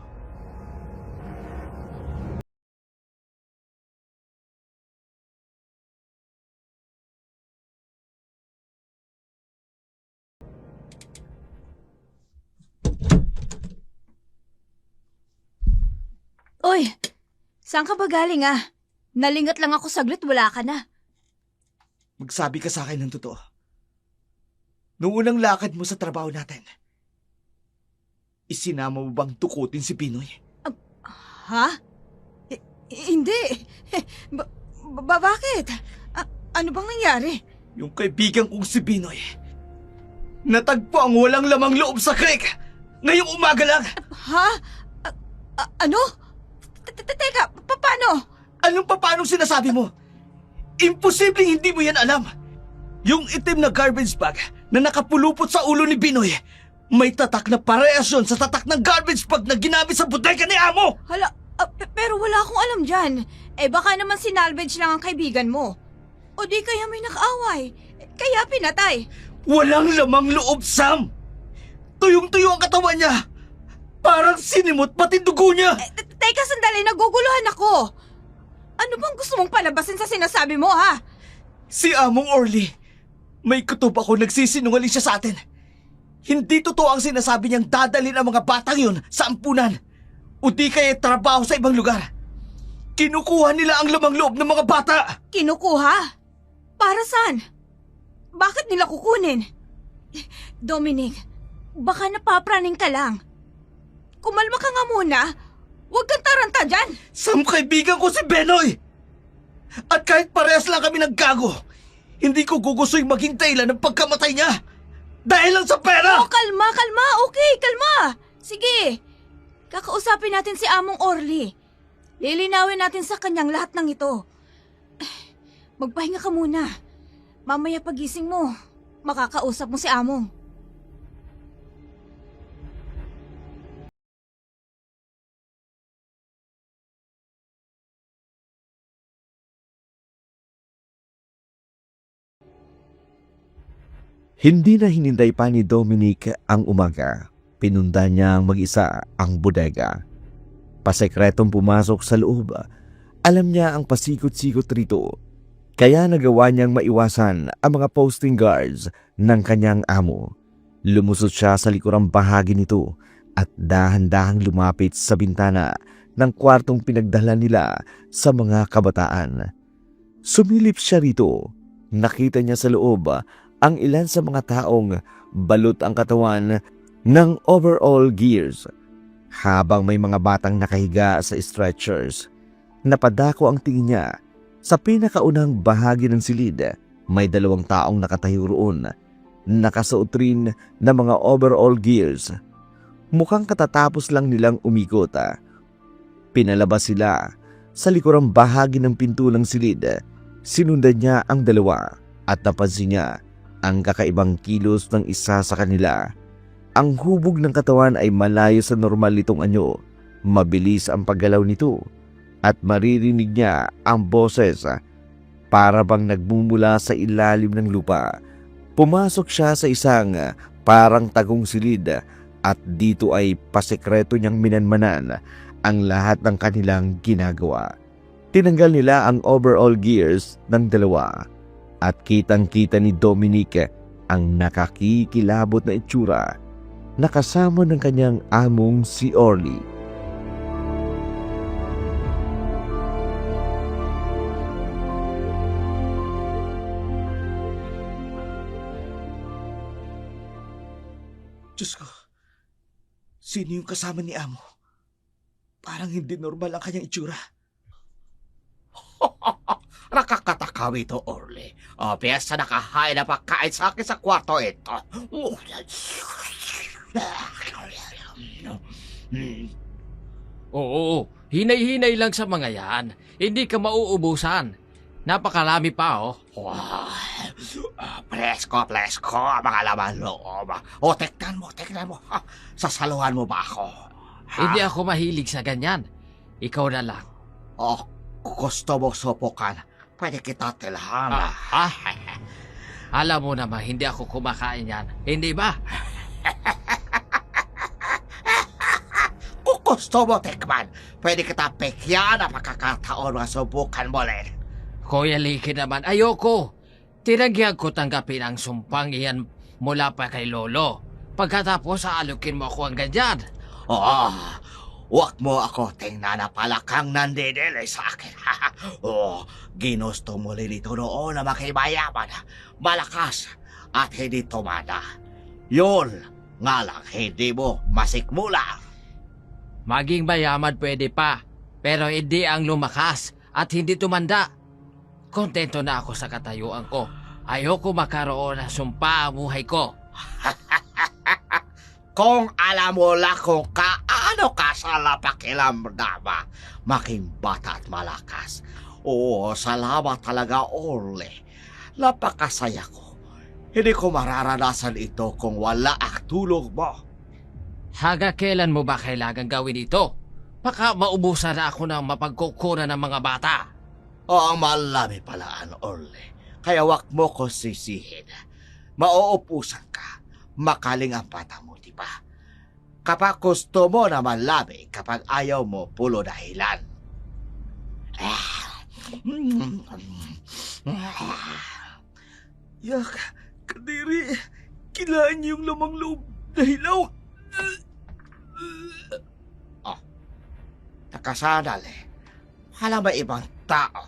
Binoy, saan ka ba galing Nalingat lang ako saglit, wala ka na. Magsabi ka sa akin ng totoo. Noong unang lakad mo sa trabaho natin, isinama mo bang tukutin si Pinoy? Ha? Hindi. Bakit? Ano bang nangyari? Yung kaibigan kong si Pinoy, natagpo ang walang lamang loob sa creek. Ngayong umaga lang. Ha? Ano? Teka, paano? Anong paanong sinasabi mo? Imposibleng hindi mo yan alam. Yung itim na garbage bag na nakapulupot sa ulo ni Binoy, may tatak na parehas yun sa tatak ng garbage bag na ginamit sa bodega ni Amo. Hala, pero wala akong alam dyan. Baka naman sinalvage lang ang kaibigan mo. O di kaya may nakaaway. Kaya pinatay. Walang lamang loob, Sam. Tuyong-tuyo ang katawan niya. Parang sinimot pati dugo niya. Teka sandali, naguguluhan ako. Ano bang gusto mong palabasin sa sinasabi mo, Si Among Orly, may kutob ako nagsisinungaling siya sa atin. Hindi totoo ang sinasabi niyang dadalhin ang mga batang yun sa ampunan o di kaya trabaho sa ibang lugar. Kinukuha nila ang lamang loob ng mga bata. Kinukuha? Para saan? Bakit nila kukunin? Dominic, baka napapraning ka lang. Kumalma ka nga muna. Huwag kang taranta dyan. Sam, kaibigan ko si Benoy. At kahit parehas lang kami naggago, hindi ko gugustoy maging dahilan ng pagkamatay niya. Dahil lang sa pera! Oh, kalma. Okay, kalma. Sige. Kakausapin natin si Among Orly. Lilinawin natin sa kanyang lahat ng ito. Magpahinga ka muna. Mamaya pagising mo, makakausap mo si Among. Hindi na hinintay pa ni Dominic ang umaga. Pinunda niya ang mag-isa ang bodega. Pasekretong pumasok sa loob. Alam niya ang pasikot-sikot rito. Kaya nagawa niyang maiwasan ang mga posting guards ng kanyang amo. Lumusot siya sa likurang bahagi nito at dahan-dahang lumapit sa bintana ng kwartong pinagdala nila sa mga kabataan. Sumilip siya rito. Nakita niya sa loob ang ilan sa mga taong balot ang katawan ng overall gears. Habang may mga batang nakahiga sa stretchers, napadako ang tingin niya sa pinakaunang bahagi ng silid. May 2 taong nakatayo roon, nakasuot rin ng mga overall gears. Mukhang katatapos lang nilang umikot. Pinalabas sila sa likurang bahagi ng pinto ng silid. Sinundan niya ang 2 at napansin niya ang kakaibang kilos ng isa sa kanila. Ang hubog ng katawan ay malayo sa normal nitong anyo. Mabilis ang paggalaw nito at maririnig niya ang boses para bang nagmumula sa ilalim ng lupa. Pumasok siya sa isang parang tagong silid at dito ay pasekreto niyang minanmanan ang lahat ng kanilang ginagawa. Tinanggal nila ang overall gears ng 2 at kitang-kita ni Dominic ang nakakikilabot na itsura na kasama ng kanyang among si Orly. Diyos ko, sino yung kasama ni Amo? Parang hindi normal ang kanyang itsura. Nakakatakaw ito, Orly. Piyesa nakahain na pagkain sa akin sa kwarto ito. Oo, hinay-hinay lang sa mga yan. Hindi ka mauubusan. Napakarami pa, Wow. Presko, mga laman loob. Tignan mo. Sasaluhan mo ba ako? Hindi ako mahilig sa ganyan. Ikaw na lang. Gusto mo subukan? Pwede kita tilhan. Alam mo naman, hindi ako kumakain yan. Hindi ba? Kung gusto mo tikman, pwede kita pekyan na pagkakataon na subukan mo rin. Kuya Liki naman, ayoko. Tinagyan ko tanggapin ang sumpang iyan mula pa kay Lolo. Pagkatapos aalukin mo ako ang ganyan. Huwag mo ako tingnan na pala kang nandidili sa akin. Ginusto mo rin ito noon na makimayaman, malakas, at hindi tumanda. Yun nga lang hindi mo masikmula. Maging mayaman pwede pa, pero hindi ang lumakas at hindi tumanda. Kontento na ako sa katayuan ko. Ayoko makaroon ng sumpa ang buhay ko. Kung alam mo lang kung kaano ka sa lapakilamdama, making bata at malakas. Oo, salamat talaga, Orle. Napakasaya ko. Hindi ko mararanasan ito kung wala ang tulong mo. Haga kailan mo ba kailangan gawin ito? Baka maubusan na ako ng mapagkukunan ng mga bata. Oo, malami palaan, Orle. Kaya wag mo ko sisihin. Mauupusan ka. Makaling ang bata mo, di ba? Kapag gusto mo na malami, kapag ayaw mo, pulo dahilan. Yak, Kadiri, kilaan niyo yung lamang loob na hilaw. Nakasanal eh. Wala ba ibang tao?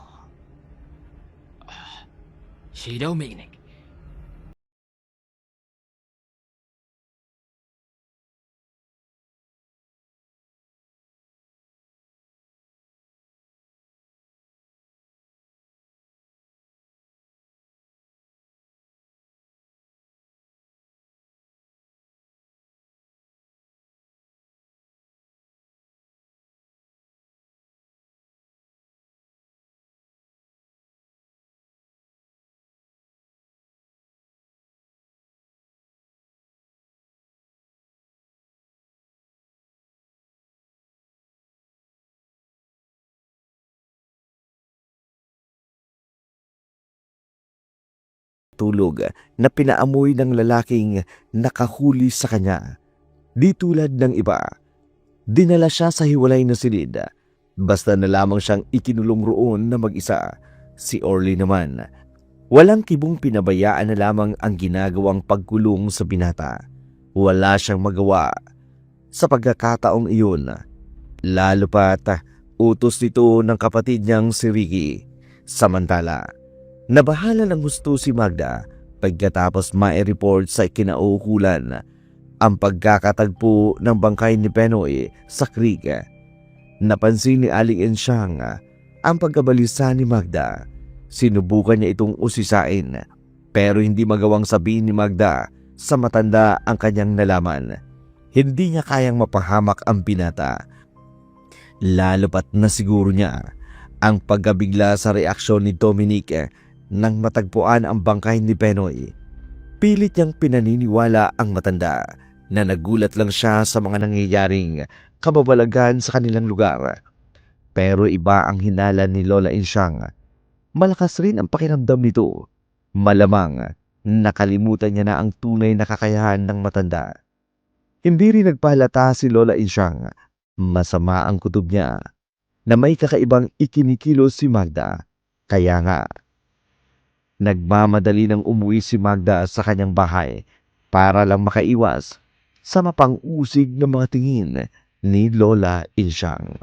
Si Dominic. Tulog na pinaamoy ng lalaking nakahuli sa kanya. Di tulad ng iba, dinala siya sa hiwalay na silid. Basta na lamang siyang ikinulong roon na mag-isa. Si Orly naman, walang kibong pinabayaan na lamang ang ginagawang pagkulong sa binata. Wala siyang magawa sa pagkakataong iyon. Lalo pat utos nito ng kapatid niyang si Ricky. Samantala, nabahala ng gusto si Magda pagkatapos ma-report sa kinaukulan ang pagkakatagpo ng bangkay ni Penoy sa creek. Napansin ni Aling Ensyang ang pagkabalisa ni Magda. Sinubukan niya itong usisain pero hindi magawang sabihin ni Magda sa matanda ang kanyang nalaman. Hindi niya kayang mapahamak ang binata. Lalo pat na siguro niya ang pagkabigla sa reaksyon ni Dominic nang matagpuan ang bangkay ni Penoy. Pilit niyang pinaniniwala ang matanda na nagulat lang siya sa mga nangyayaring kababalagan sa kanilang lugar. Pero iba ang hinala ni Lola Insyang. Malakas rin ang pakiramdam nito. Malamang nakalimutan niya na ang tunay na kakayahan ng matanda. Hindi rin nagpahalata si Lola Insyang. Masama ang kutob niya na may kakaibang ikinikilos si Magda. Kaya nga, nagmamadali ng umuwi si Magda sa kanyang bahay para lang makaiwas sa mapang-usig ng mga tingin ni Lola Insyang.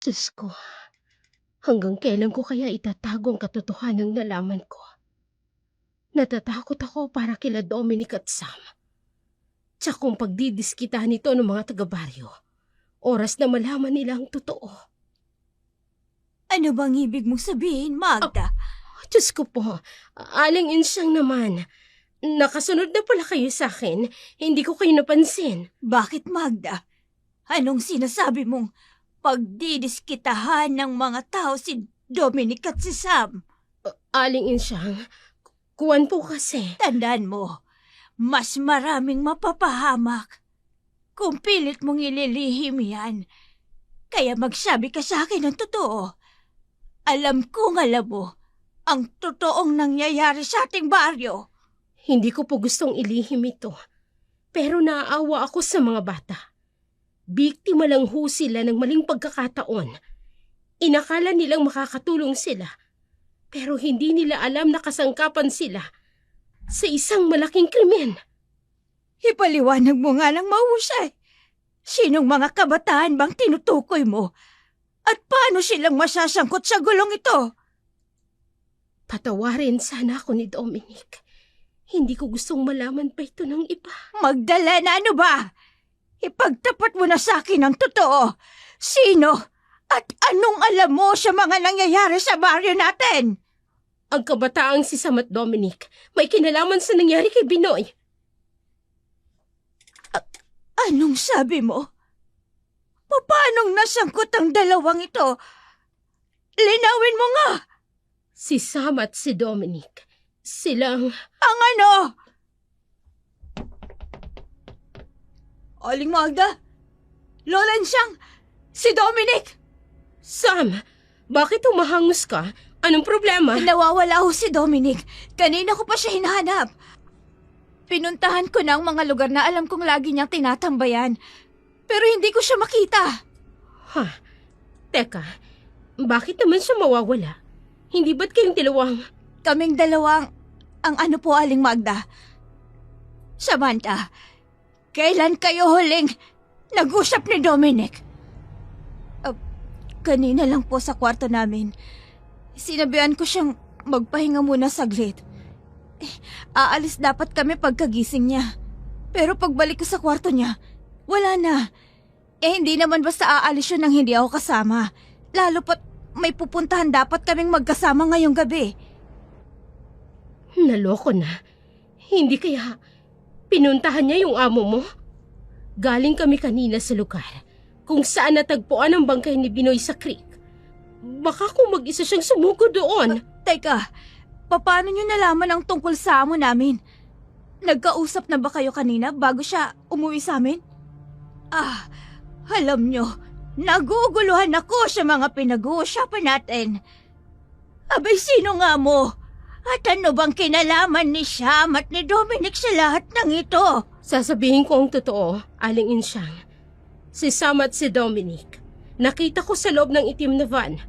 Diyos ko, hanggang kailan ko kaya itatago ang katotohanan ng nalaman ko? Natatakot ako para kila Dominic at Sam. Tsak kung pagdidiskitahan nito ng mga taga-baryo, oras na malaman nila ang totoo. Ano bang ibig mong sabihin, Magda? Diyos ko po, Aling Insyang naman. Nakasunod na pala kayo sa akin, hindi ko kayo napansin. Bakit, Magda? Anong sinasabi mong pagdidiskitahan ng mga tao si Dominic at si Sam? Aling Insyang, kuwan po kasi. Tandaan mo, mas maraming mapapahamak kung pilit mong ililihim yan. Kaya magsabi ka sa akin ng totoo. Alam kong alam mo ang totoong nangyayari sa ating baryo. Hindi ko po gustong ilihim ito, pero naaawa ako sa mga bata. Biktima lang ho sila ng maling pagkakataon. Inakala nilang makakatulong sila, pero hindi nila alam na kasangkapan sila sa isang malaking krimen. Ipaliwanag mo nga ng mahusay. Sinong mga kabataan bang tinutukoy mo? At paano silang masasangkot sa gulong ito? Patawarin sana ako ni Dominic. Hindi ko gustong malaman pa ito ng iba. Magdalena, ano ba? Ipagtapat mo na sa akin ang totoo. Sino at anong alam mo sa mga nangyayari sa baryo natin? Ang kabataang si Sam at Dominic may kinalaman sa nangyari kay Binoy. Anong sabi mo? Paanong nasangkot ang dalawang ito? Linawin mo nga! Si Sam at si Dominic. Silang... Ang ano? Aling Magda? Lolan siyang... Si Dominic! Sam, bakit humahangos ka? Anong problema? Nawawala ho si Dominic. Kanina ko pa siya hinahanap. Pinuntahan ko na ang mga lugar na alam kong lagi niyang tinatambayan. Pero hindi ko siya makita. Ha? Teka, bakit naman siya mawawala? Hindi ba't kayong dalawang... Kaming dalawang... Ang ano po, Aling Magda? Samantha, kailan kayo huling nag-usap ni Dominic? Kanina lang po sa kwarto namin. Sinabihan ko siyang magpahinga muna saglit. Aalis dapat kami pagkagising niya. Pero pagbalik ko sa kwarto niya, wala na. Hindi naman basta aalis yun nang hindi ako kasama. Lalo pat may pupuntahan dapat kaming magkasama ngayong gabi. Naloko na. Hindi kaya pinuntahan niya yung amo mo? Galing kami kanina sa lugar kung saan natagpuan ang bangkay ni Binoy sa creek. Baka kung mag-isa siyang sumuko doon. Teka, paano niyo nalaman ang tungkol sa amo namin? Nagkausap na ba kayo kanina bago siya umuwi sa amin? Alam niyo, naguguluhan ako sa mga pinag-uusapan natin. Abay, sino nga mo? At ano bang kinalaman ni Sam at ni Dominic sa lahat ng ito? Sasabihin ko ang totoo, Aling Insyang. Si Sam at si Dominic, nakita ko sa loob ng itim na van.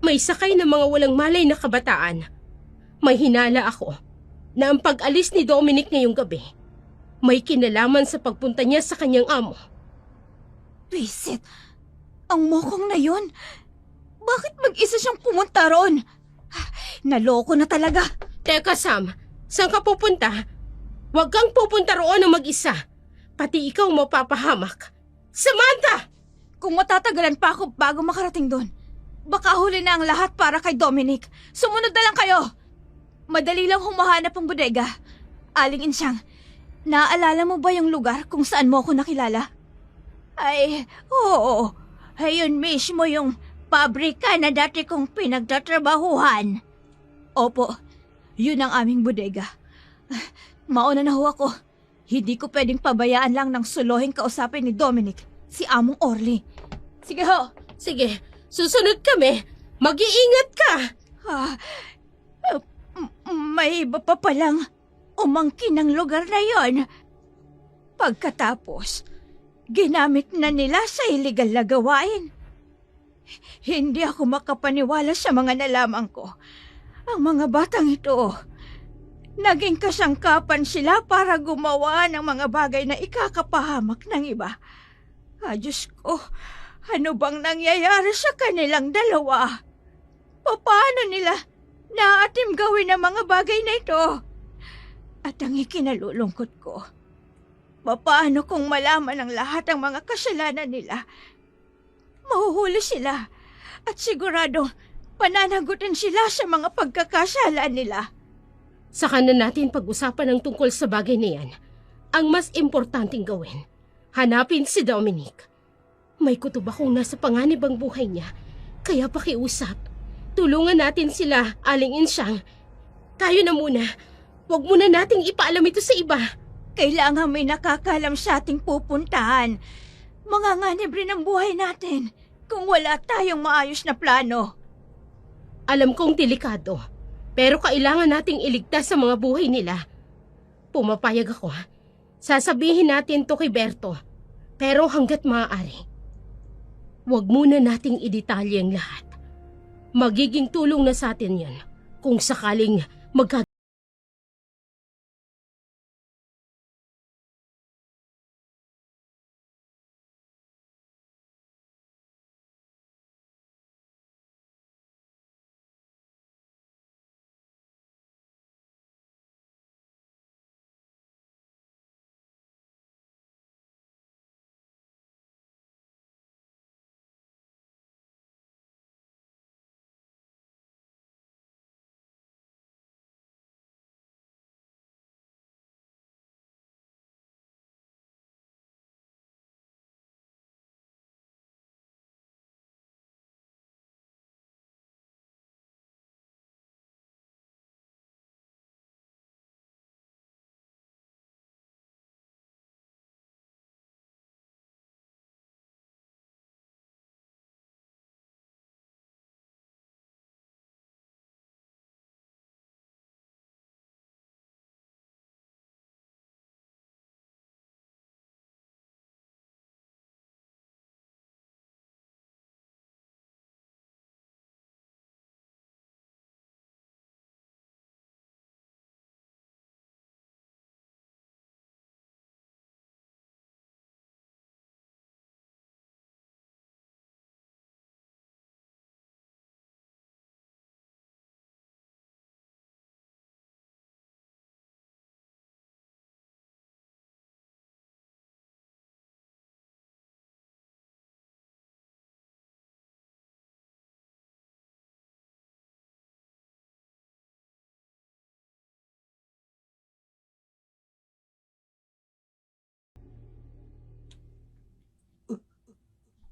May sakay na mga walang malay na kabataan. May hinala ako na ang pag-alis ni Dominic ngayong gabi, may kinalaman sa pagpunta niya sa kanyang amo. Visit, ang mokong na yun. Bakit mag-isa siyang pumunta roon? Naloko na talaga. Teka Sam, saan ka pupunta? Huwag kang pupunta roon ng mag-isa. Pati ikaw mapapahamak. Samantha! Kung matatagalan pa ako bago makarating doon, baka huli na ang lahat para kay Dominic. Sumunod na lang kayo. Madali lang humahanap ang bodega. Aling Insyang, naaalala mo ba yung lugar kung saan mo ako nakilala? Ay, oo. Ayun mismo yung pabrika na dati kong pinagtatrabahuhan. Opo, yun ang aming bodega. Mauna na ho ako. Hindi ko pwedeng pabayaan lang ng sulohing kausapin ni Dominic, si Among Orly. Sige ho. Sige, susunod kami. Mag-iingat ka. May iba pa palang umangkin ng lugar na yon. Pagkatapos, ginamit na nila sa iligal na gawain. Hindi ako makapaniwala sa mga nalaman ko. Ang mga batang ito, naging kasangkapan sila para gumawa ng mga bagay na ikakapahamak ng iba. Diyos ko, ano bang nangyayari sa kanilang dalawa? Paano nila naatim gawin ang mga bagay na ito? At ang ikinalulungkot ko, paano kung malaman ng lahat ang mga kasalanan nila? Mahuhuli sila at sigurado pananagutin sila sa mga pagkakasala nila. Saka na natin pag-usapan ang tungkol sa bagay na yan. Ang mas importanteng gawin, hanapin si Dominic. May kutob akong nasa panganib ang buhay niya, kaya pakiusap. Tulungan natin sila, Aling Insyang. Tayo na muna. Huwag muna nating ipaalam ito sa iba. Kailangan may nakakalam sa ating pupuntahan. Manganganib rin ang buhay natin kung wala tayong maayos na plano. Alam kong delikado, pero kailangan nating iligtas sa mga buhay nila. Pumapayag ako. Sasabihin natin to kay Berto. Pero hanggat maaari, huwag muna nating idetalye ang lahat. Magiging tulong na sa atin yan kung sakaling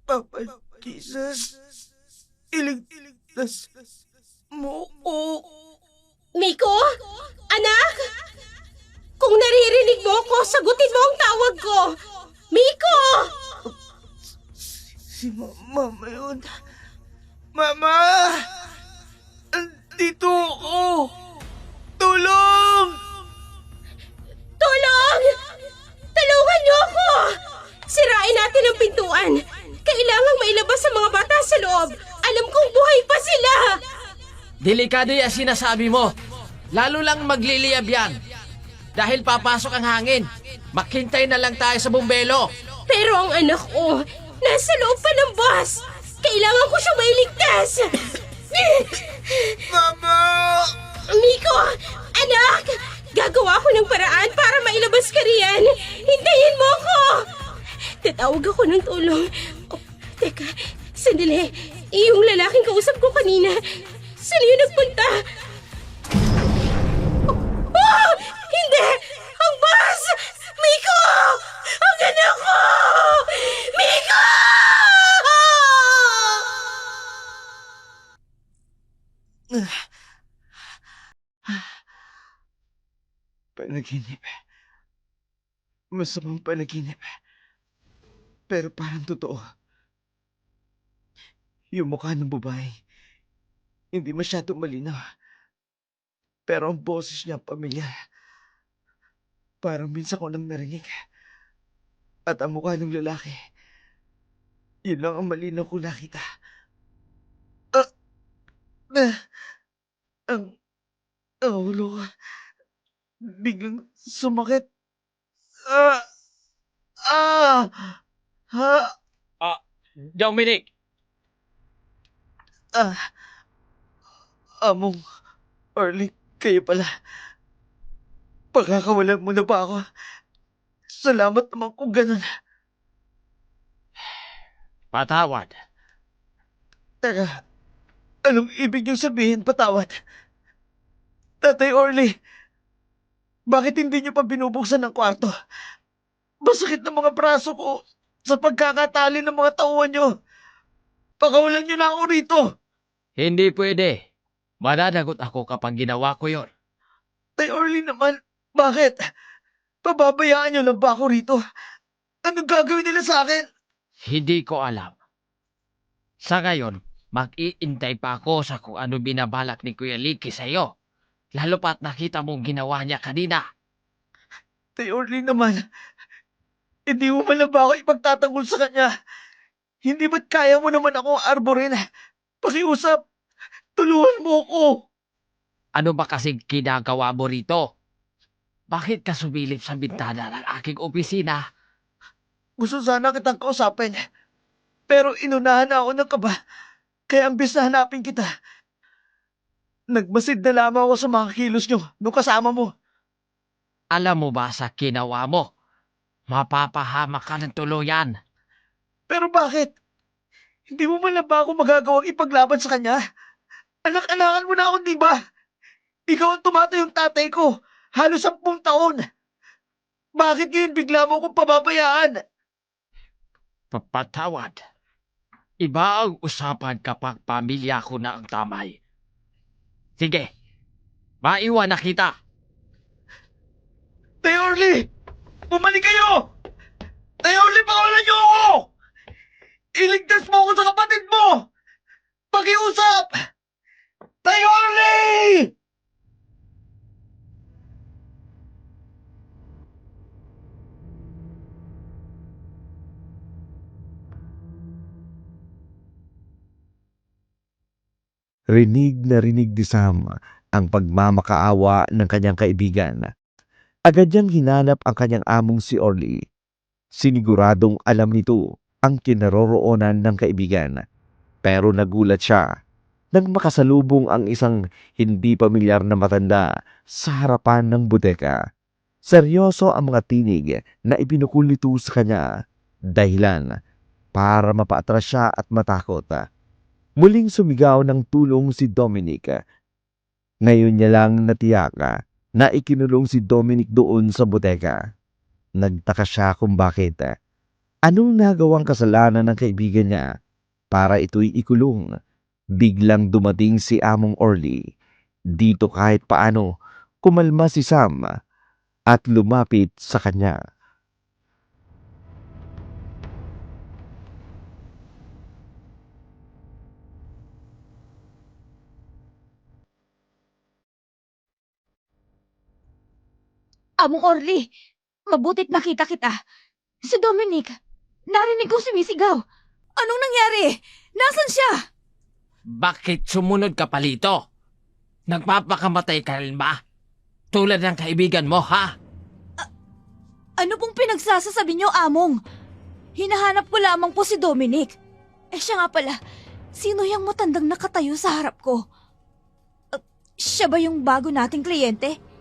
Papa Jesus, iligtas mo ko. Miko? Anak? Kung naririnig mo ko, sagutin mo ang tawag ko. Miko! Si Mama yun. Mama! Andito ako! Tulong! Tulong! Tulungan niyo ako! Sirain natin ang pintuan. Kailangang mailabas sa mga bata sa loob. Alam kong buhay pa sila. Delikado yung sinasabi mo. Lalo lang magliliyab yan. Dahil papasok ang hangin. Maghintay na lang tayo sa bumbelo. Pero ang anak ko, nasa loob pa ng bus. Kailangan ko siyang mailigtas. Mama! Miko! Anak! Gagawa ko ng paraan para mailabas ka riyan. Hintayin mo ako! Tatawag ako ng tulong. Oh, teka, sandali. Yung lalaking kausap ko kanina. Saan yun nagpunta? Oh! Hindi! Ang bus! Miko! Ang anak ko! Miko! Panaginip. Masamang panaginip. Pero parang totoo. Yung mukha ng babae, hindi masyadong malinaw. Pero ang boses niya pamilyar. Parang minsan ko nang narinig. At ang mukha ng lalaki, yun lang ang malinaw ko nakita. Ah! Ah! Ang ulo ko, biglang sumakit. Ah! Ah! Ha! Dominic! Ah! Among, Orly, kayo pala. Pagkakawalan mo na ba ako? Salamat naman kung ganun. Patawad. Teka, anong ibig niyong sabihin, patawad? Tatay Orly, bakit hindi niyo pa binubuksan ng kwarto? Masakit ng mga braso ko sa pagkakatali ng mga tauhan niyo. Pakawalan niyo na ako rito. Hindi pwede. Mananagot ako kapag ginawa ko yon. Tay Orly naman, bakit? Pababayaan niyo lang ba ako rito? Anong gagawin nila sa akin? Hindi ko alam. Sa ngayon, mag-iintay pa ako sa kung ano binabalak ni Kuya Licky sa'yo. Lalo pa't nakita mong ginawa niya kanina. Tay Orly naman, Hindi mo man lang ba ako ipagtatanggol sa kanya? Hindi ba't kaya mo naman akong arborin? Pakiusap, tulungan mo ako. Ano ba kasing ginagawa mo rito? Bakit ka sumilip sa bintana ng aking opisina? Gusto sana kitang kausapin. Pero inunahan na ako ng kaba. Kaya ambis na hanapin kita. Nagmasid na lamang ako sa mga kilos nyo nung kasama mo. Alam mo ba sa ginawa mo? Mapapahamak ka ng tuluyan. Pero bakit? Hindi mo man lang ba ako magagawang ipaglaban sa kanya? Anak-anakan mo na ako, di ba? Ikaw ang tumatayong tatay ko. Halos 10 taon. Bakit ngayon bigla mo akong pababayaan? Papatawad. Iba ang usapan kapag pamilya ko na ang tamay. Sige, maiwan na kita. Tayo Orly! Bumalik kayo! Tayo Orly, pakawalan niyo ako! Iligtas mo ako sa kapatid mo! Pakiusap! Tayo Orly! Rinig na rinig ni Sam ang pagmamakaawa ng kanyang kaibigan. Agad niyang hinanap ang kanyang among si Orly. Siniguradong alam nito ang kinaroroonan ng kaibigan. Pero nagulat siya nang makasalubong ang isang hindi pamilyar na matanda sa harapan ng bodega. Seryoso ang mga tinig na ipinukul nito sa kanya, dahilan para mapaatras siya at matakot. Muling sumigaw ng tulong si Dominic. Ngayon niya lang natiyak na ikinulong si Dominic doon sa bodega. Nagtaka siya kung bakit. Anong nagawang kasalanan ng kaibigan niya para ito'y ikulong? Biglang dumating si Among Orly. Dito kahit paano, kumalma si Sam at lumapit sa kanya. Among Orly, mabutit nakita kita. Si Dominic, narinig ko sumisigaw. Anong nangyari? Nasaan siya? Bakit sumunod ka palito? Nagpapakamatay ka rin ba? Tulad ng kaibigan mo, ha? Ano pong pinagsasasabi niyo, Among? Hinahanap ko lamang po si Dominic. Siya nga pala, sino yung matandang nakatayo sa harap ko? Siya ba yung bago nating kliyente?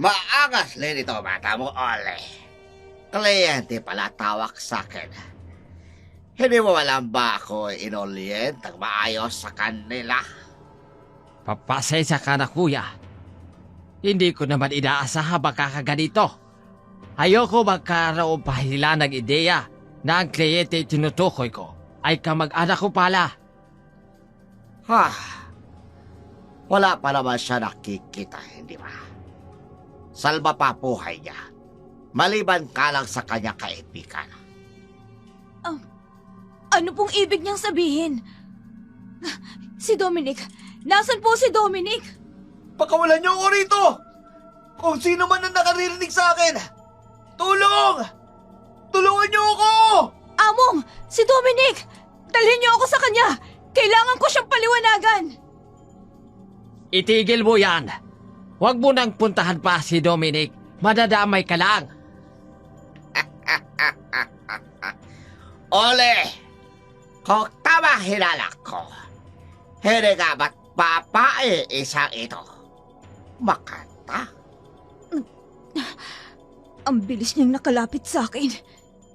Maangas din ito, bata mo, Ole. Kliyente pala tawag sa akin. Hindi mo alam ba ako inolient ang maayos sa kanila? Papasensya ka na, kuya. Hindi ko naman inaasahan magkakaganito. Ayoko magkaroon pa sila ng ideya na ang kliyente tinutukoy ko ay kamag-anak ko pala. Ha? Wala pa naman siya nakikita, hindi ba? Salba pa buhay niya. Maliban ka lang sa kanya kaibigan. Ano pong ibig niyang sabihin? Si Dominic, nasan po si Dominic? Pakawalan niyo ako rito! Kung sino man ang nakaririnig sa akin! Tulong! Tulungan niyo ako! Among, si Dominic! Dalhin niyo ako sa kanya! Kailangan ko siyang paliwanagan! Itigil mo yan. Huwag mo nang puntahan pa si Dominic. Madadamay ka lang. Ole! Kung tama hinala ko, hindi nga ba't babae isang ito? Makanta? Ang bilis niyang nakalapit sa akin.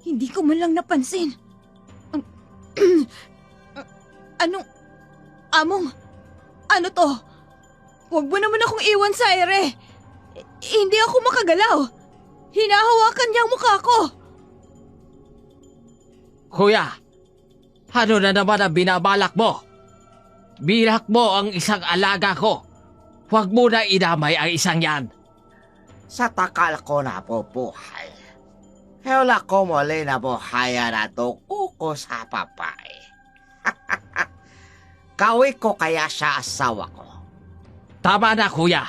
Hindi ko man lang napansin. Anong... Among, ano to? Huwag mo naman akong iwan sa ere. Hindi ako makagalaw. Hinahawakan niya ang mukha ko. Kuya, ano na naman ang binabalak mo? Bilak mo ang isang alaga ko. Huwag mo na idamay ang isang yan. Sa takal ko na bubuhay. Wala ko muli na buhaya na ko sa babae. Kawi ko kaya siya asawa ko. Tama na, kuya.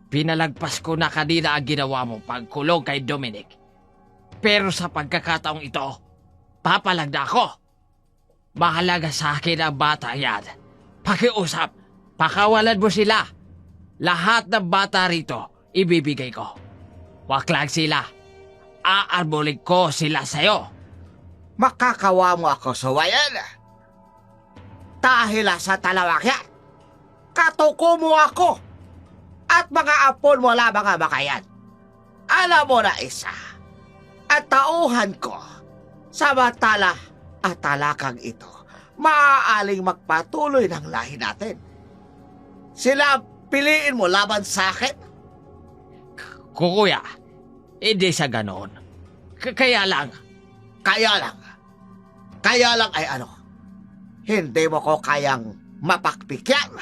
Pinalagpas ko na kanina ang ginawa mong pagkulong kay Dominic. Pero sa pagkakataong ito, papalag na ako. Mahalaga sa akin ang bata yan. Pakiusap, pakawalan mo sila. Lahat ng bata rito, ibibigay ko. Wag lang sila. Aarbolin ko sila sa'yo. Makakawa mo ako sa wayan. Dahil sa talawak yan, katuko mo ako. At mga apon mo lamang ang makayan. Alam mo na isa, at tauhan ko, samantala at talakang ito, maaaling magpatuloy ng lahi natin. Sila piliin mo laban sa akin? Kuya, hindi sa ganoon. Kaya lang, Kaya lang ay ano, hindi mo ko kayang mapakpikyan.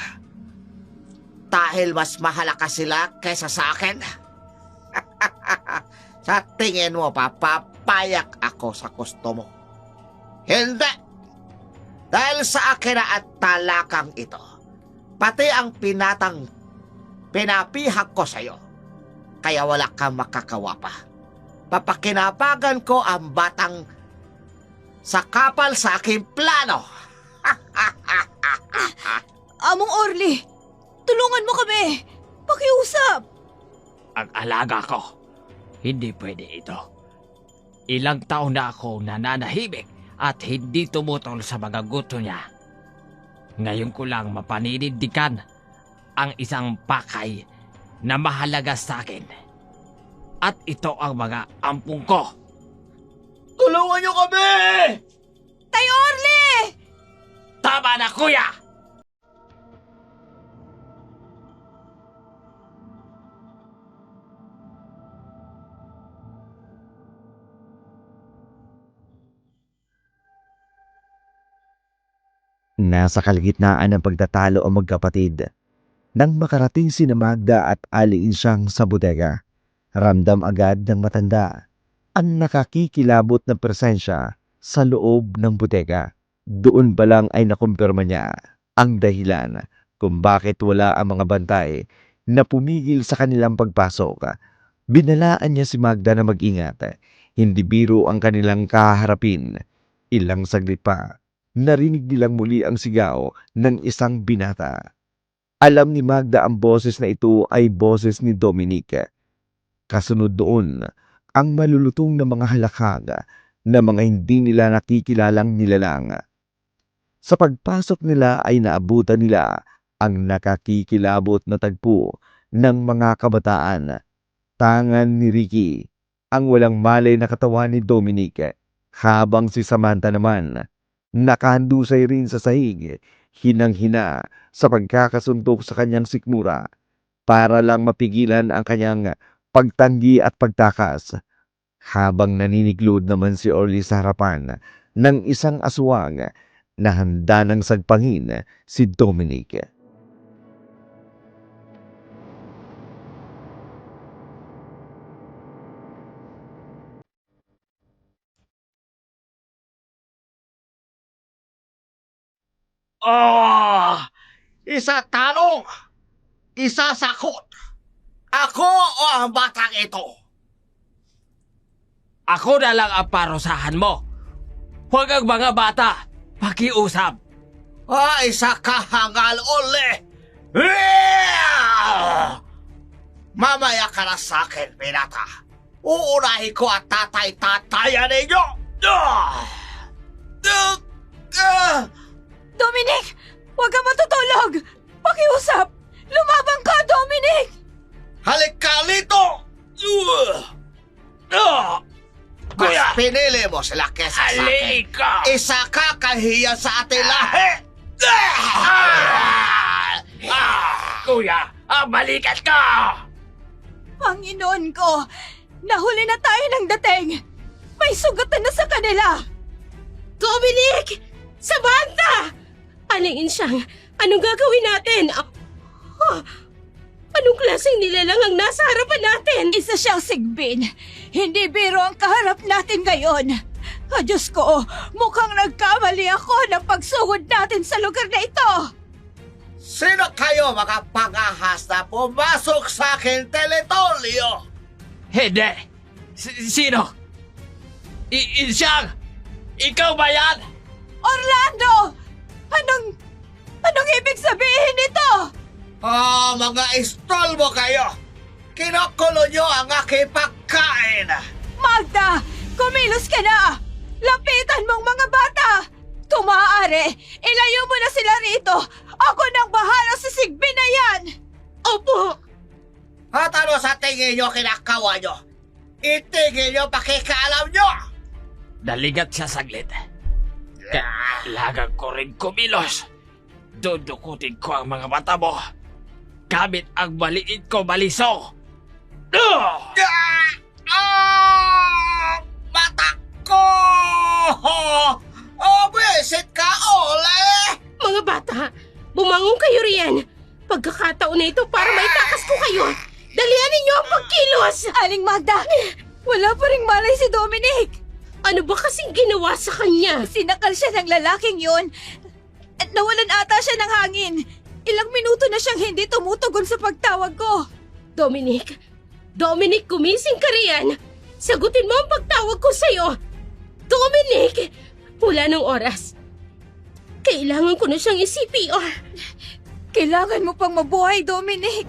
Dahil mas mahalaga sila kaysa sa akin. Sa tingin mo pa, papayak ako sa gusto mo. Hindi. Dahil sa akin na at talakang ito, pati ang pinapihak ko sa'yo, kaya wala kang makakawa pa. Papakinapagan ko ang batang sa kapal sa aking plano. Among Orly, tulungan mo kami. Pakiusap. ang alaga ko, hindi pwede ito. Ilang taon na ako nananahimik at hindi tumutol sa mga gusto niya. Ngayon ko lang mapaninindigan ang isang pakay na mahalaga sa akin. At ito ang mga ampung ko. Tulungan niyo kami! Tay Orly! Tama na, kuya! Nasa kalagitnaan ng pagtatalo ang magkapatid. Nang makarating sina Magda at aliin siyang sa bodega, ramdam agad ng matanda ang nakakikilabot na presensya sa loob ng bodega. Doon pa lang ay nakumpirma niya ang dahilan kung bakit wala ang mga bantay na pumigil sa kanilang pagpasok. Binalaan niya si Magda na mag-ingat. Hindi biro ang kanilang kaharapin. Ilang saglit pa, narinig nilang muli ang sigaw ng isang binata. Alam ni Magda ang boses na ito ay boses ni Dominic. Kasunod doon, ang malulutong na mga halakhag na mga hindi nila nakikilalang nilalang. Sa pagpasok nila ay naabutan nila ang nakakikilabot na tagpo ng mga kabataan. Tangan ni Ricky, ang walang malay na katawan ni Dominic, habang si Samantha naman nakahandusay rin sa sahig, hinang-hina sa pagkakasuntok sa kanyang sikmura para lang mapigilan ang kanyang pagtanggi at pagtakas. Habang naniniglod naman si Orly sa harapan ng isang aswang na handa ng sagpangin si Dominic. Isa tanong! Isa sakot! Ako o ang batang ito? Ako na lang ang parusahan mo. Huwag ang mga bata. Pakiusap. Isa kahangal uli! Mamaya ka na sa akin, pinata. Uunahin ko at tatay-tatayan ninyo! Dominic! Huwag ka matutulog! Pakiusap! Lumabang ka, Dominic! Halik ka lito! Kuya! Mas pinili mo sila kesa sa akin. Halika! Isa ka kahiya sa ating lahi! Kuya! Balikat ka! Panginoon ko! Nahuli na tayo ng dating! May sugatan na sa kanila! Dominic! Samantha! Aliin siyang, anong gagawin natin? Anong klaseng nilalang ang nasa harapan natin? Isa siyang sigbin. Hindi biro ang kaharap natin ngayon. Diyos ko, mukhang nagkamali ako ng pagsugod natin sa lugar na ito. Sino kayo mga pangahas na pumasok sa akin teritoryo? Hindi! Sino? Insyang! Ikaw ba yan? Orlando! Anong ibig sabihin nito? Mga istolbo kayo! Kinukulo nyo ang aking pagkain! Magda! Kumilos ka na! Lapitan mong mga bata! Kung maaari, ilayo mo na sila rito! Ako nang bahala sa Sigbi na yan! Opo! At ano sa tingin nyo kinakawa nyo? Itigil nyo pakikaalam nyo! Naligat siya saglit. Kailangan ko rin kumilos. Dudukutin ko ang mga mata mo. Gamit ang maliit ko baliso. Mata ko! Visit ka, Ole! Mga bata, bumangon kayo riyan. Pagkakataon na ito para maitakas ko kayo. Dalihan ninyo ang pagkilos! Aling Magda! Wala pa ring malay si Dominic! Ano ba kasing ginawa sa kanya? Sinakal siya ng lalaking yun at nawalan ata siya ng hangin. Ilang minuto na siyang hindi tumutugon sa pagtawag ko. Dominic, gumising ka riyan. Sagutin mo ang pagtawag ko sa'yo. Dominic! Wala nang oras. Kailangan ko na siyang i-CPR. Kailangan mo pang mabuhay, Dominic!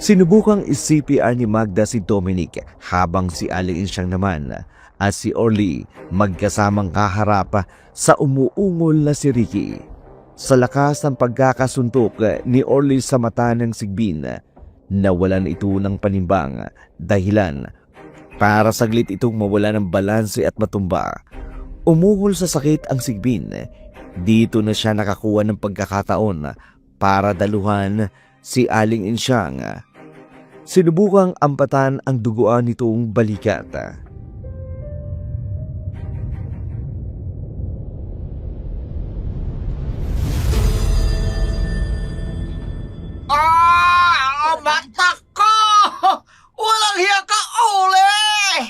Sinubukang i-CPR ni Magda si Dominic habang si Aling Insyang naman at si Orly magkasamang kaharap sa umuungol na si Ricky. Sa lakas ng pagkakasuntok ni Orly sa mata ng Sigbin, nawalan ito ng panimbang dahilan para saglit itong mawala ng balanse at matumba. Umuhol sa sakit ang Sigbin. Dito na siya nakakuha ng pagkakataon para daluhan si Aling Insyang. Sinubukang ampatan ang duguan nitong balikat. Mata ko! Walang hiya ka, Ole!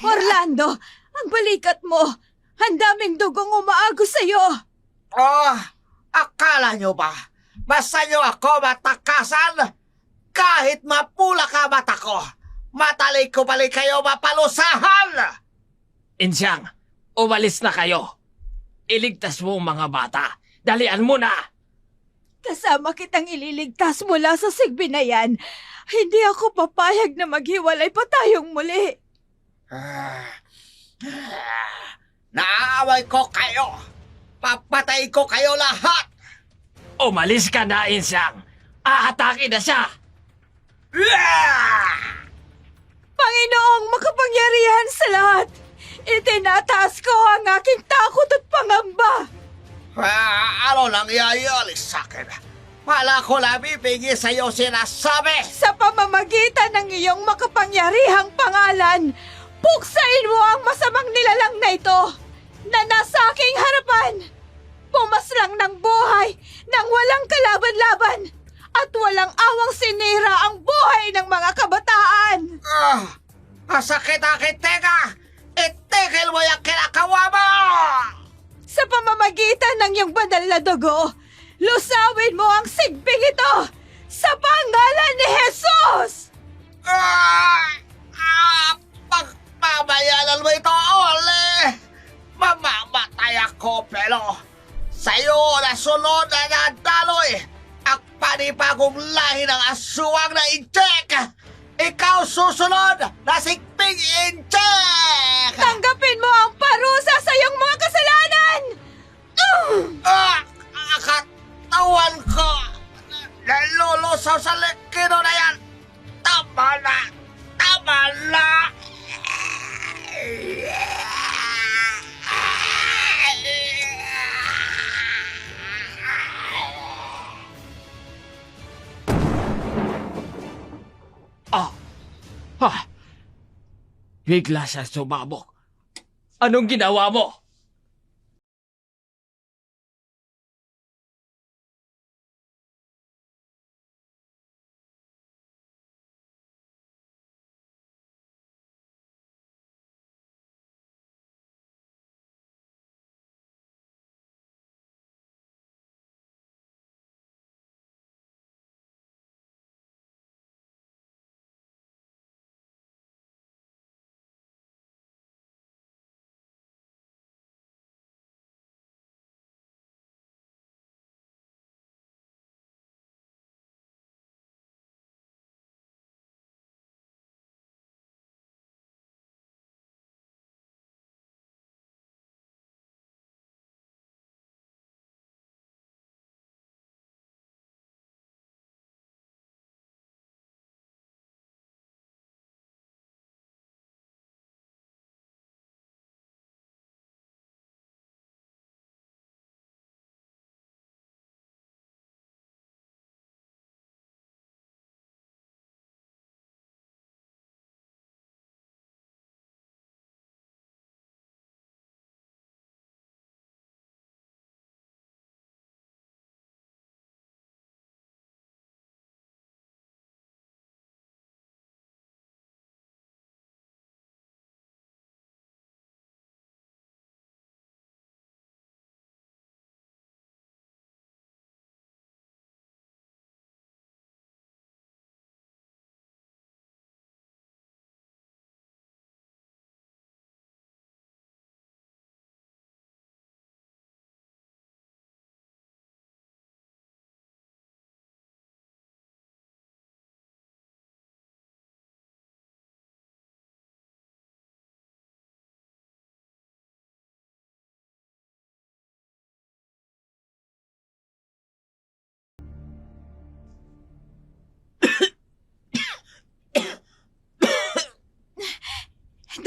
Orlando, ang balikat mo! Ang daming dugong umaagos sa'yo! Akala nyo ba? Basta nyo ako matakasan? Kahit mapula ka mata ko, matalik ko balik kayo mapalusahan! Insyang, umalis na kayo. Iligtas mo ang mga bata. Dalian mo na! Kasama kitang ililigtas mula sa Sigbi na yan. Hindi ako papayag na maghiwalay pa tayong muli. Naaway ko kayo! Papatay ko kayo lahat! Umalis ka na, Insyang. Aatake na siya. Panginoong makapangyarihan sa lahat, itinataas ko ang aking takot at pangamba. Ano nangyayari sa akin? Wala ko nabibigay sa iyo sinasabi. Sa pamamagitan ng iyong makapangyarihang pangalan, puksain mo ang masamang nilalang na ito na nasa aking harapan. Pumaslang ng buhay nang walang kalaban-laban at walang awang sinira ang buhay ng mga kabataan. Masakit aking tenga! Itigil mo yung kinakawa mo! Sa pamamagitan ng iyong banal na dugo, lusawin mo ang sigbing ito sa pangalan ni Jesus! Pagmamayalan mo ito, Ole! Mamamatay ako, pero sa'yo na sunod na nadaloy ang panibagong lahi ng aswang na injek! Ikaw susunod na sikping injek! Tanggapin mo ang parusa sa iyong mga kasalanan! Katawan ko nalulusaw sa likido na yan! Tama na! Tama na! Bigla siya sumabog. Anong ginawa mo?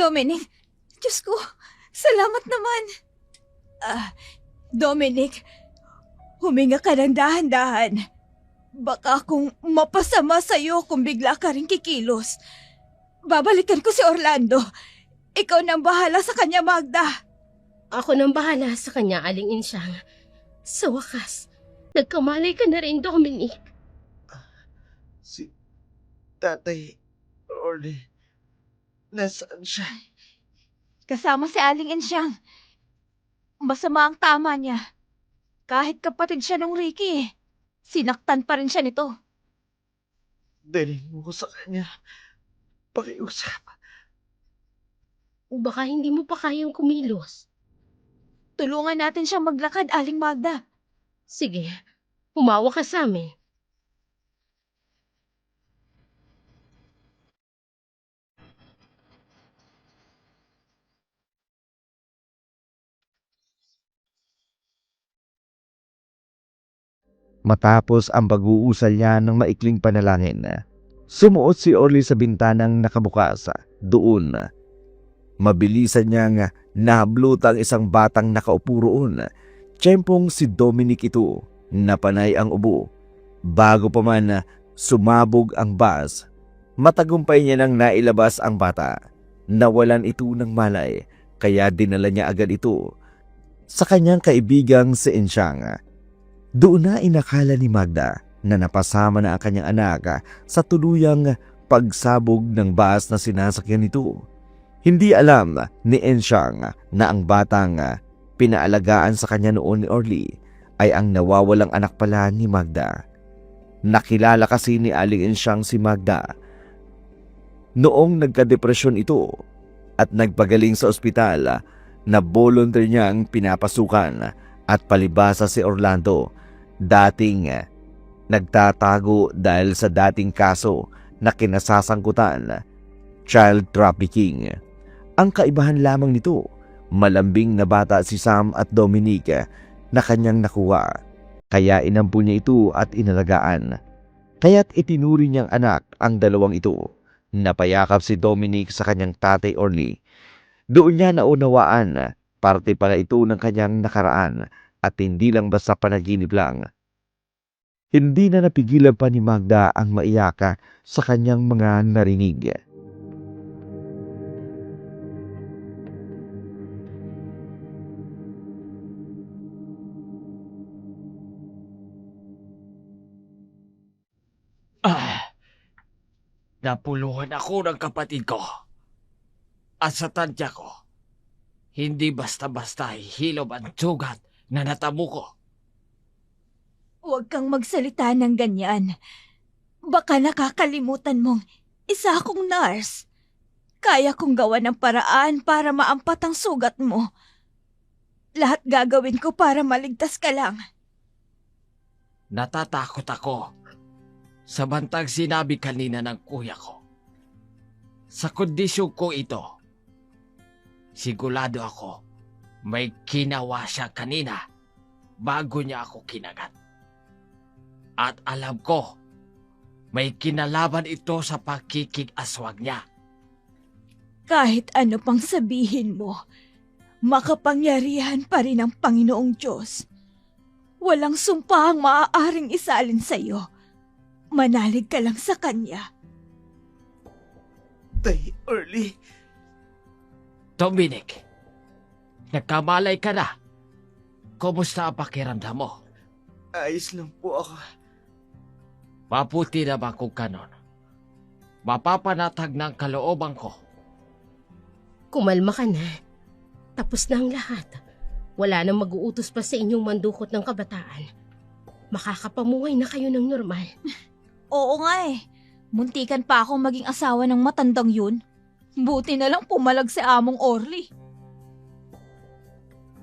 Dominic, Diyos ko, salamat naman. Dominic, huminga ka ng dahan-dahan. Baka akong mapasama sa'yo kung bigla ka rin kikilos. Babalikan ko si Orlando. Ikaw nang bahala sa kanya, Magda. Ako nang bahala sa kanya, Aling Insyang. Sa wakas, nagkamalay ka na rin, Dominic. Si Tatay Orly, nasaan siya? Kasama si Aling Insyang. Masama ang tama niya. Kahit kapatid siya nung Ricky, sinaktan pa rin siya nito. Dalhin mo ko sa kanya. Pakiusap. Baka hindi mo pa kayang kumilos. Tulungan natin siyang maglakad, Aling Magda. Sige, humawa ka sa amin. Matapos ang pag-uusal niya ng maikling panalangin, sumuot si Orly sa bintanang nakabukas. Doon, mabilisan niyang nahablutang isang batang nakaupo roon. Tiyempong si Dominic ito, na panay ang ubo. Bago pa man sumabog ang bus, matagumpay niya nang nailabas ang bata. Nawalan ito ng malay, kaya dinala niya agad ito sa kanyang kaibigang si Insyang. Doon na inakala ni Magda na napasama na ang kanyang anak sa tuluyang pagsabog ng bus na sinasakyan nito. Hindi alam ni Insyang na ang batang pinaalagaan sa kanya noon ni Orly ay ang nawawalang anak pala ni Magda. Nakilala kasi ni Aling Insyang si Magda noong nagka-depresyon ito at nagpagaling sa ospital na volunteer niyang pinapasukan at palibasa si Orlando. Dating nagtatago dahil sa dating kaso na kinasasangkutan, child trafficking. Ang kaibahan lamang nito, malambing na bata si Sam at Dominic na kanyang nakuha. Kaya inampun niya ito at inalagaan. Kaya't itinuri niyang anak ang dalawang ito. Napayakap si Dominic sa kanyang tatay Orly. Doon niya naunawaan, parte pala ito ng kanyang nakaraan. At hindi lang basta panaginip lang. Hindi na napigilan pa ni Magda ang maiyaka sa kanyang mga narinig. Napuluhan ako ng kapatid ko. At sa tadya ko, hindi basta-basta hilom ang sugat na natamo ko. Huwag kang magsalita ng ganyan. Baka nakakalimutan mong isa akong nurse. Kaya kong gawa ng paraan para maampat ang sugat mo. Lahat gagawin ko para maligtas ka lang. Natatakot ako sa bantang sinabi kanina ng kuya ko. Sa kondisyon ko ito, sigurado ako may ginawa siya kanina bago niya ako kinagat. At alam ko, may kinalaban ito sa pagkikig-aswang niya. Kahit ano pang sabihin mo, makapangyarihan pa rin ang Panginoong Diyos. Walang sumpa ang maaaring isalin sa iyo. Manalig ka lang sa Kanya. Tay Orly, Dominic, nagkamalay ka na. Kumusta ang pakiramdam mo? ayos lang po ako. Maputi naman kung kanon. Mapapanatag ng kalooban ko. Kumalma ka na. Tapos na ang lahat. Wala nang mag-uutos pa sa inyong mandukot ng kabataan. Makakapamuhay na kayo ng normal. Oo nga eh. Muntikan pa akong maging asawa ng matandang yun. Buti na lang pumalag si Among Orly.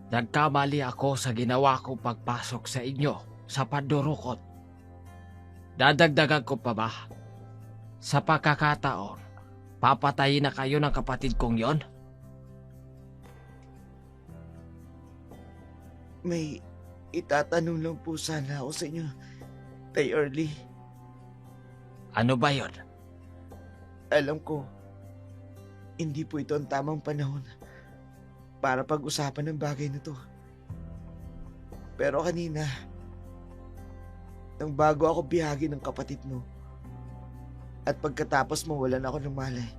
Nagkamali ako sa ginawa kong pagpasok sa inyo sa pandurukot. Dadagdagan ko pa ba? Sa pagkakataon, papatayin na kayo ng kapatid kong yon? May itatanong lang po sana ako sa inyo, Tay Orly. Ano ba yon? Alam ko, hindi po ito ang tamang panahon para pag-usapan ng bagay na to. Pero kanina, nang bago ako biyagi ng kapatid mo, at pagkatapos mawalan ako ng malay,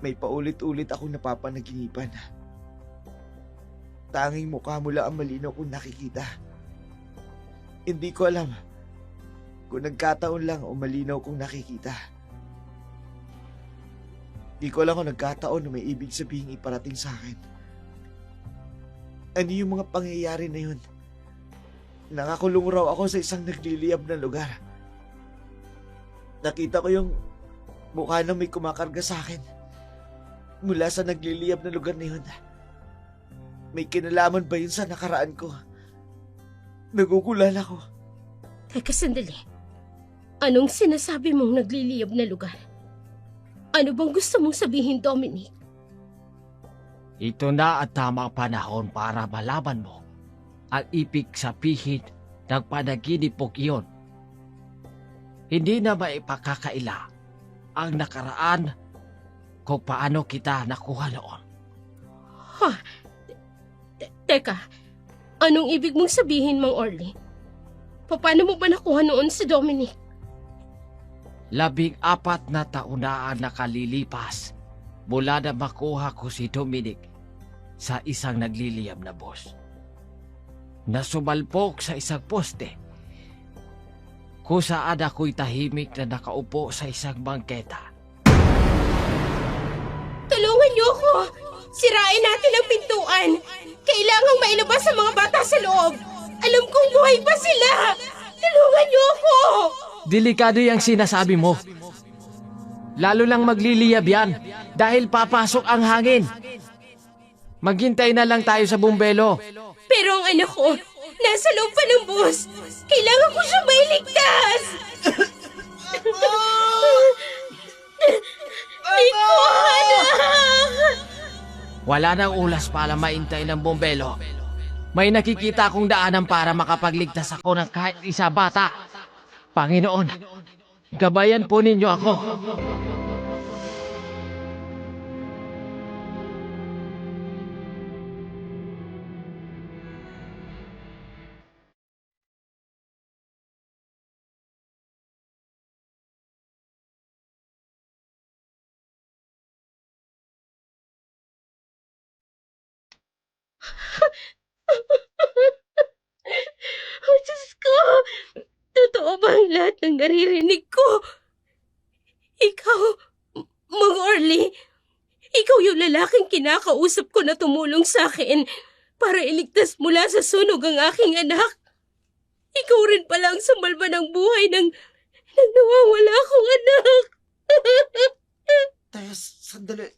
may paulit-ulit akong napapanaginipan. Tanging mukha mo lang ang malinaw kong nakikita. Hindi ko alam kung nagkataon lang o malinaw kong nakikita. Hindi ko alam kung nagkataon na may ibig sabihin iparating sa akin. Ano yung mga pangyayari na yun? Nakakulong raw ako sa isang nagliliyab na lugar. Nakita ko yung mukha ng may kumakarga sa akin. Mula sa nagliliyab na lugar na yun. May kinalaman ba yun sa nakaraan ko? Nagugulan ako. Teka sandali. Anong sinasabi mong nagliliyab na lugar? Ano bang gusto mong sabihin, Dominic? Ito na at tamang panahon para malaman mo ang ibig sabihin ng panaginip mong iyon. Hindi na maipakakaila ang nakaraan kung paano kita nakuha noon. Teka, anong ibig mong sabihin, Mang Orly? Paano mo ba nakuha noon si Dominic? 14 na taon na ang nakalilipas mula na makuha ko si Dominic sa isang nagliliyab na bus. Nasumalpok sa isang poste kung saan ako'y tahimik na nakaupo sa isang bangketa. Tulungan niyo ako! Sirain natin ang pintuan! Kailangang mailabas ang mga bata sa loob! Alam kong buhay pa sila! Tulungan niyo ako! Delikado yung sinasabi mo. Lalo lang magliliyab yan dahil papasok ang hangin. Maghintay na lang tayo sa bumbelo. Pero ang anak ko, nasa loob pa ng bus! Kailangan ko siya mailigtas! Nico, anak! Wala nang ulas para maintay ng bumbelo. May nakikita akong daanan para makapagligtas ako ng kahit isa bata. Panginoon, gabayan po ninyo ako. Oh, Diyos ko! Totoo ba ang lahat ng naririnig ko? Ikaw, Mang Orly, ikaw yung lalaking kinakausap ko na tumulong sa akin para iligtas mula sa sunog ang aking anak. Ikaw rin pala ang sumalba ng buhay ng nawawala akong anak. Taya, sandali.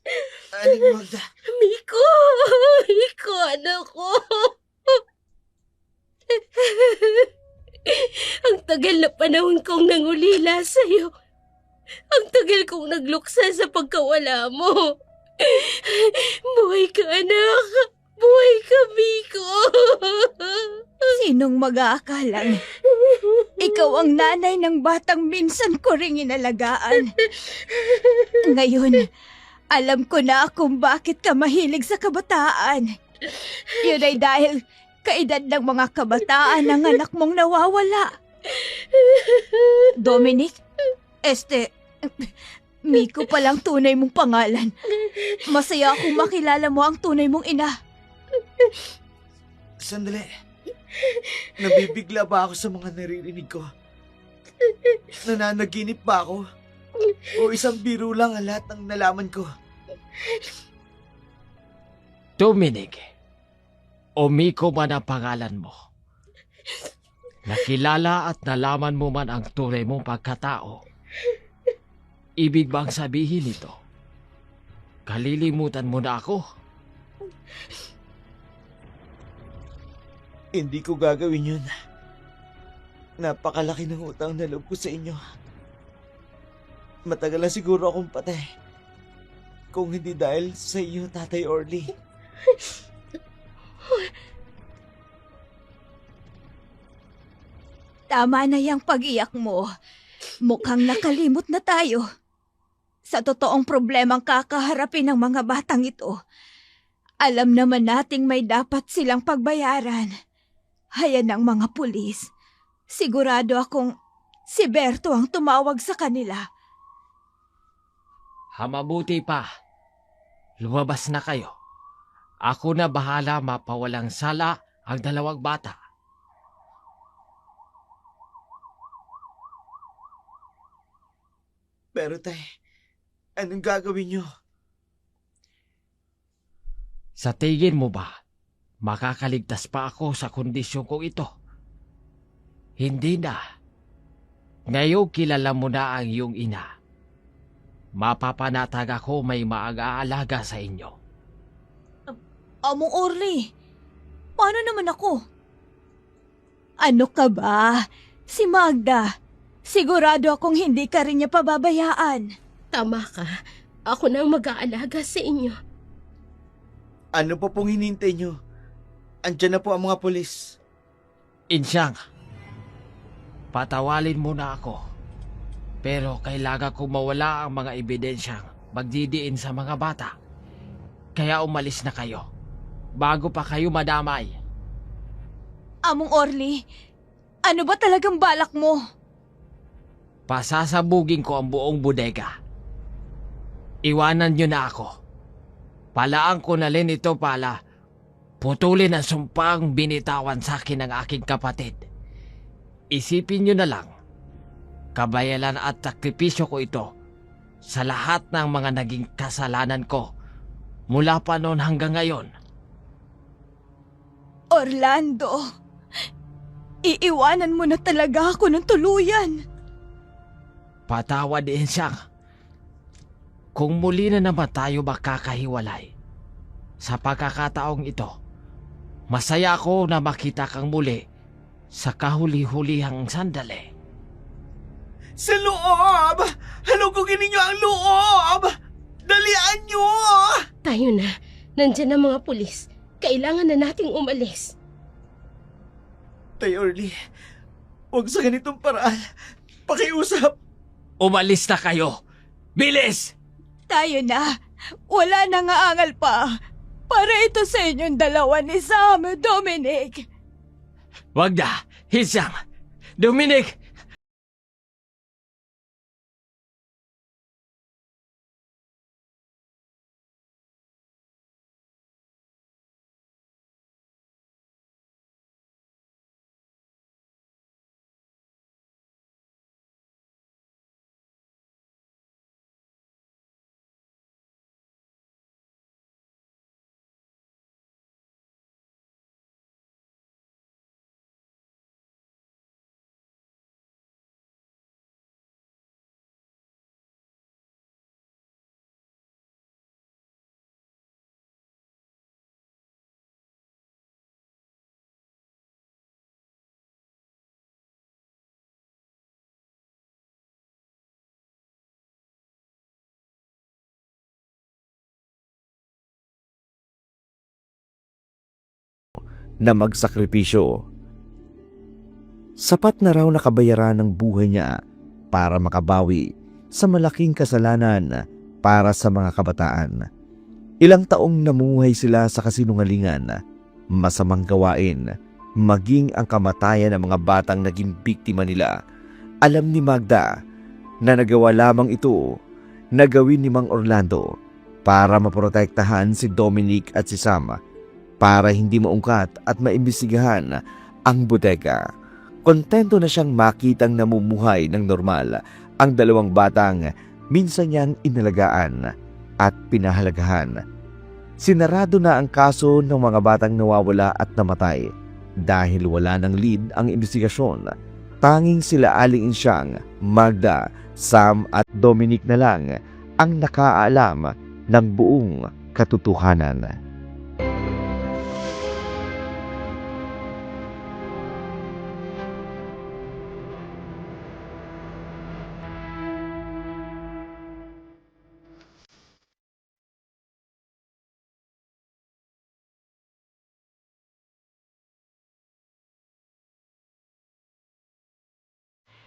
Aling Magda. Miko! Miko, anak ko! Ang tagal na panahon kong nangulila sa'yo. Ang tagal kong nagluksa sa pagkawala mo. Buhay ka, anak. Buhay ka, Miko. Sinong mag-aakalang ikaw ang nanay ng batang minsan ko ring inalagaan. Ngayon, alam ko na kung bakit ka mahilig sa kabataan. Yun ay dahil kaedad ng mga kabataan ng anak mong nawawala. Dominic, Miko palang tunay mong pangalan. Masaya akong makilala mo ang tunay mong ina. Sandali. Nabibigla ba ako sa mga naririnig ko? Nananaginip ba ako? O isang biro lang ang lahat ng nalaman ko? Dominic, o Miko man ang pangalan mo. Nakilala at nalaman mo man ang tunay mong pagkatao. Ibig bang sabihin ito? Kalilimutan mo na ako? Hindi ko gagawin yun. Napakalaki ng utang na loob ko sa inyo. Matagal na siguro akong patay. Kung hindi dahil sa iyo, Tatay Orly. Tama na yung pag-iyak mo. Mukhang nakalimot na tayo. sa totoong problemang kakaharapin ng mga batang ito, alam naman nating may dapat silang pagbayaran. Hayan ng mga pulis. Sigurado akong si Berto ang tumawag sa kanila. Mabuti pa. Lumabas na kayo. Ako na bahala mapawalang sala ang dalawang bata. Pero tay, anong gagawin nyo? Sa tingin mo ba, makakaligtas pa ako sa kondisyon kong ito? Hindi na. Ngayon kilala mo na ang iyong ina. Mapapanatag ako may maaga-alaga sa inyo. Among Orly, paano naman ako? Ano ka ba? Si Magda. Sigurado akong hindi ka rin niya pababayaan. Tama ka. Ako na ang mag-aalaga sa inyo. Ano pa pong hinintay nyo? Andyan na po ang mga pulis. Insyang, patawalin mo na ako. Pero kailangan kong mawala ang mga ebidensyang magdidiin sa mga bata. Kaya umalis na kayo, bago pa kayo madamay. Among Orly, ano ba talagang balak mo? Pasasabugin ko ang buong bodega. Iwanan niyo na ako. Palaan ko na rin ito pala. Putulin ang sumpang binitawan sa akin ng aking kapatid. Isipin niyo na lang, kabayalan at sakripisyo ko ito sa lahat ng mga naging kasalanan ko mula pa noon hanggang ngayon. Orlando, iiwanan mo na talaga ako ng tuluyan. Patawad din siyang. Kung muli na naman tayo makakahiwalay, sa pagkakataong ito, masaya ako na makita kang muli sa kahuli-hulihang sandali. Sa loob! Halugugin ninyo ang loob! Dalian nyo! Tayo na. Nandyan ang mga pulis. Kailangan na nating umalis. Tay Orly, huwag sa ganitong paraan. Pakiusap. Umalis na kayo! Bilis! Tayo na. Wala nang aangal pa. Para ito sa inyong dalawa ni Sam, Dominic. Wag na! Hinsang! Dominic! Na magsakripisyo. Sapat na raw nakabayaran ng buhay niya para makabawi sa malaking kasalanan para sa mga kabataan. Ilang taong namuhay sila sa kasinungalingan, masamang gawain, maging ang kamatayan ng mga batang naging biktima nila. Alam ni Magda na nagawa lamang ito na gawin ni Mang Orlando para maprotektahan si Dominic at si Sam, para hindi maungkat at maimbestigahan ang bodega. Kontento na siyang makitang namumuhay ng normal ang dalawang batang minsan niyang inalagaan at pinahalagahan. Sinarado na ang kaso ng mga batang nawawala at namatay dahil wala ng lead ang imbestigasyon. Tanging sila Aling Insyang, Magda, Sam at Dominic na lang ang nakaalam ng buong katotohanan.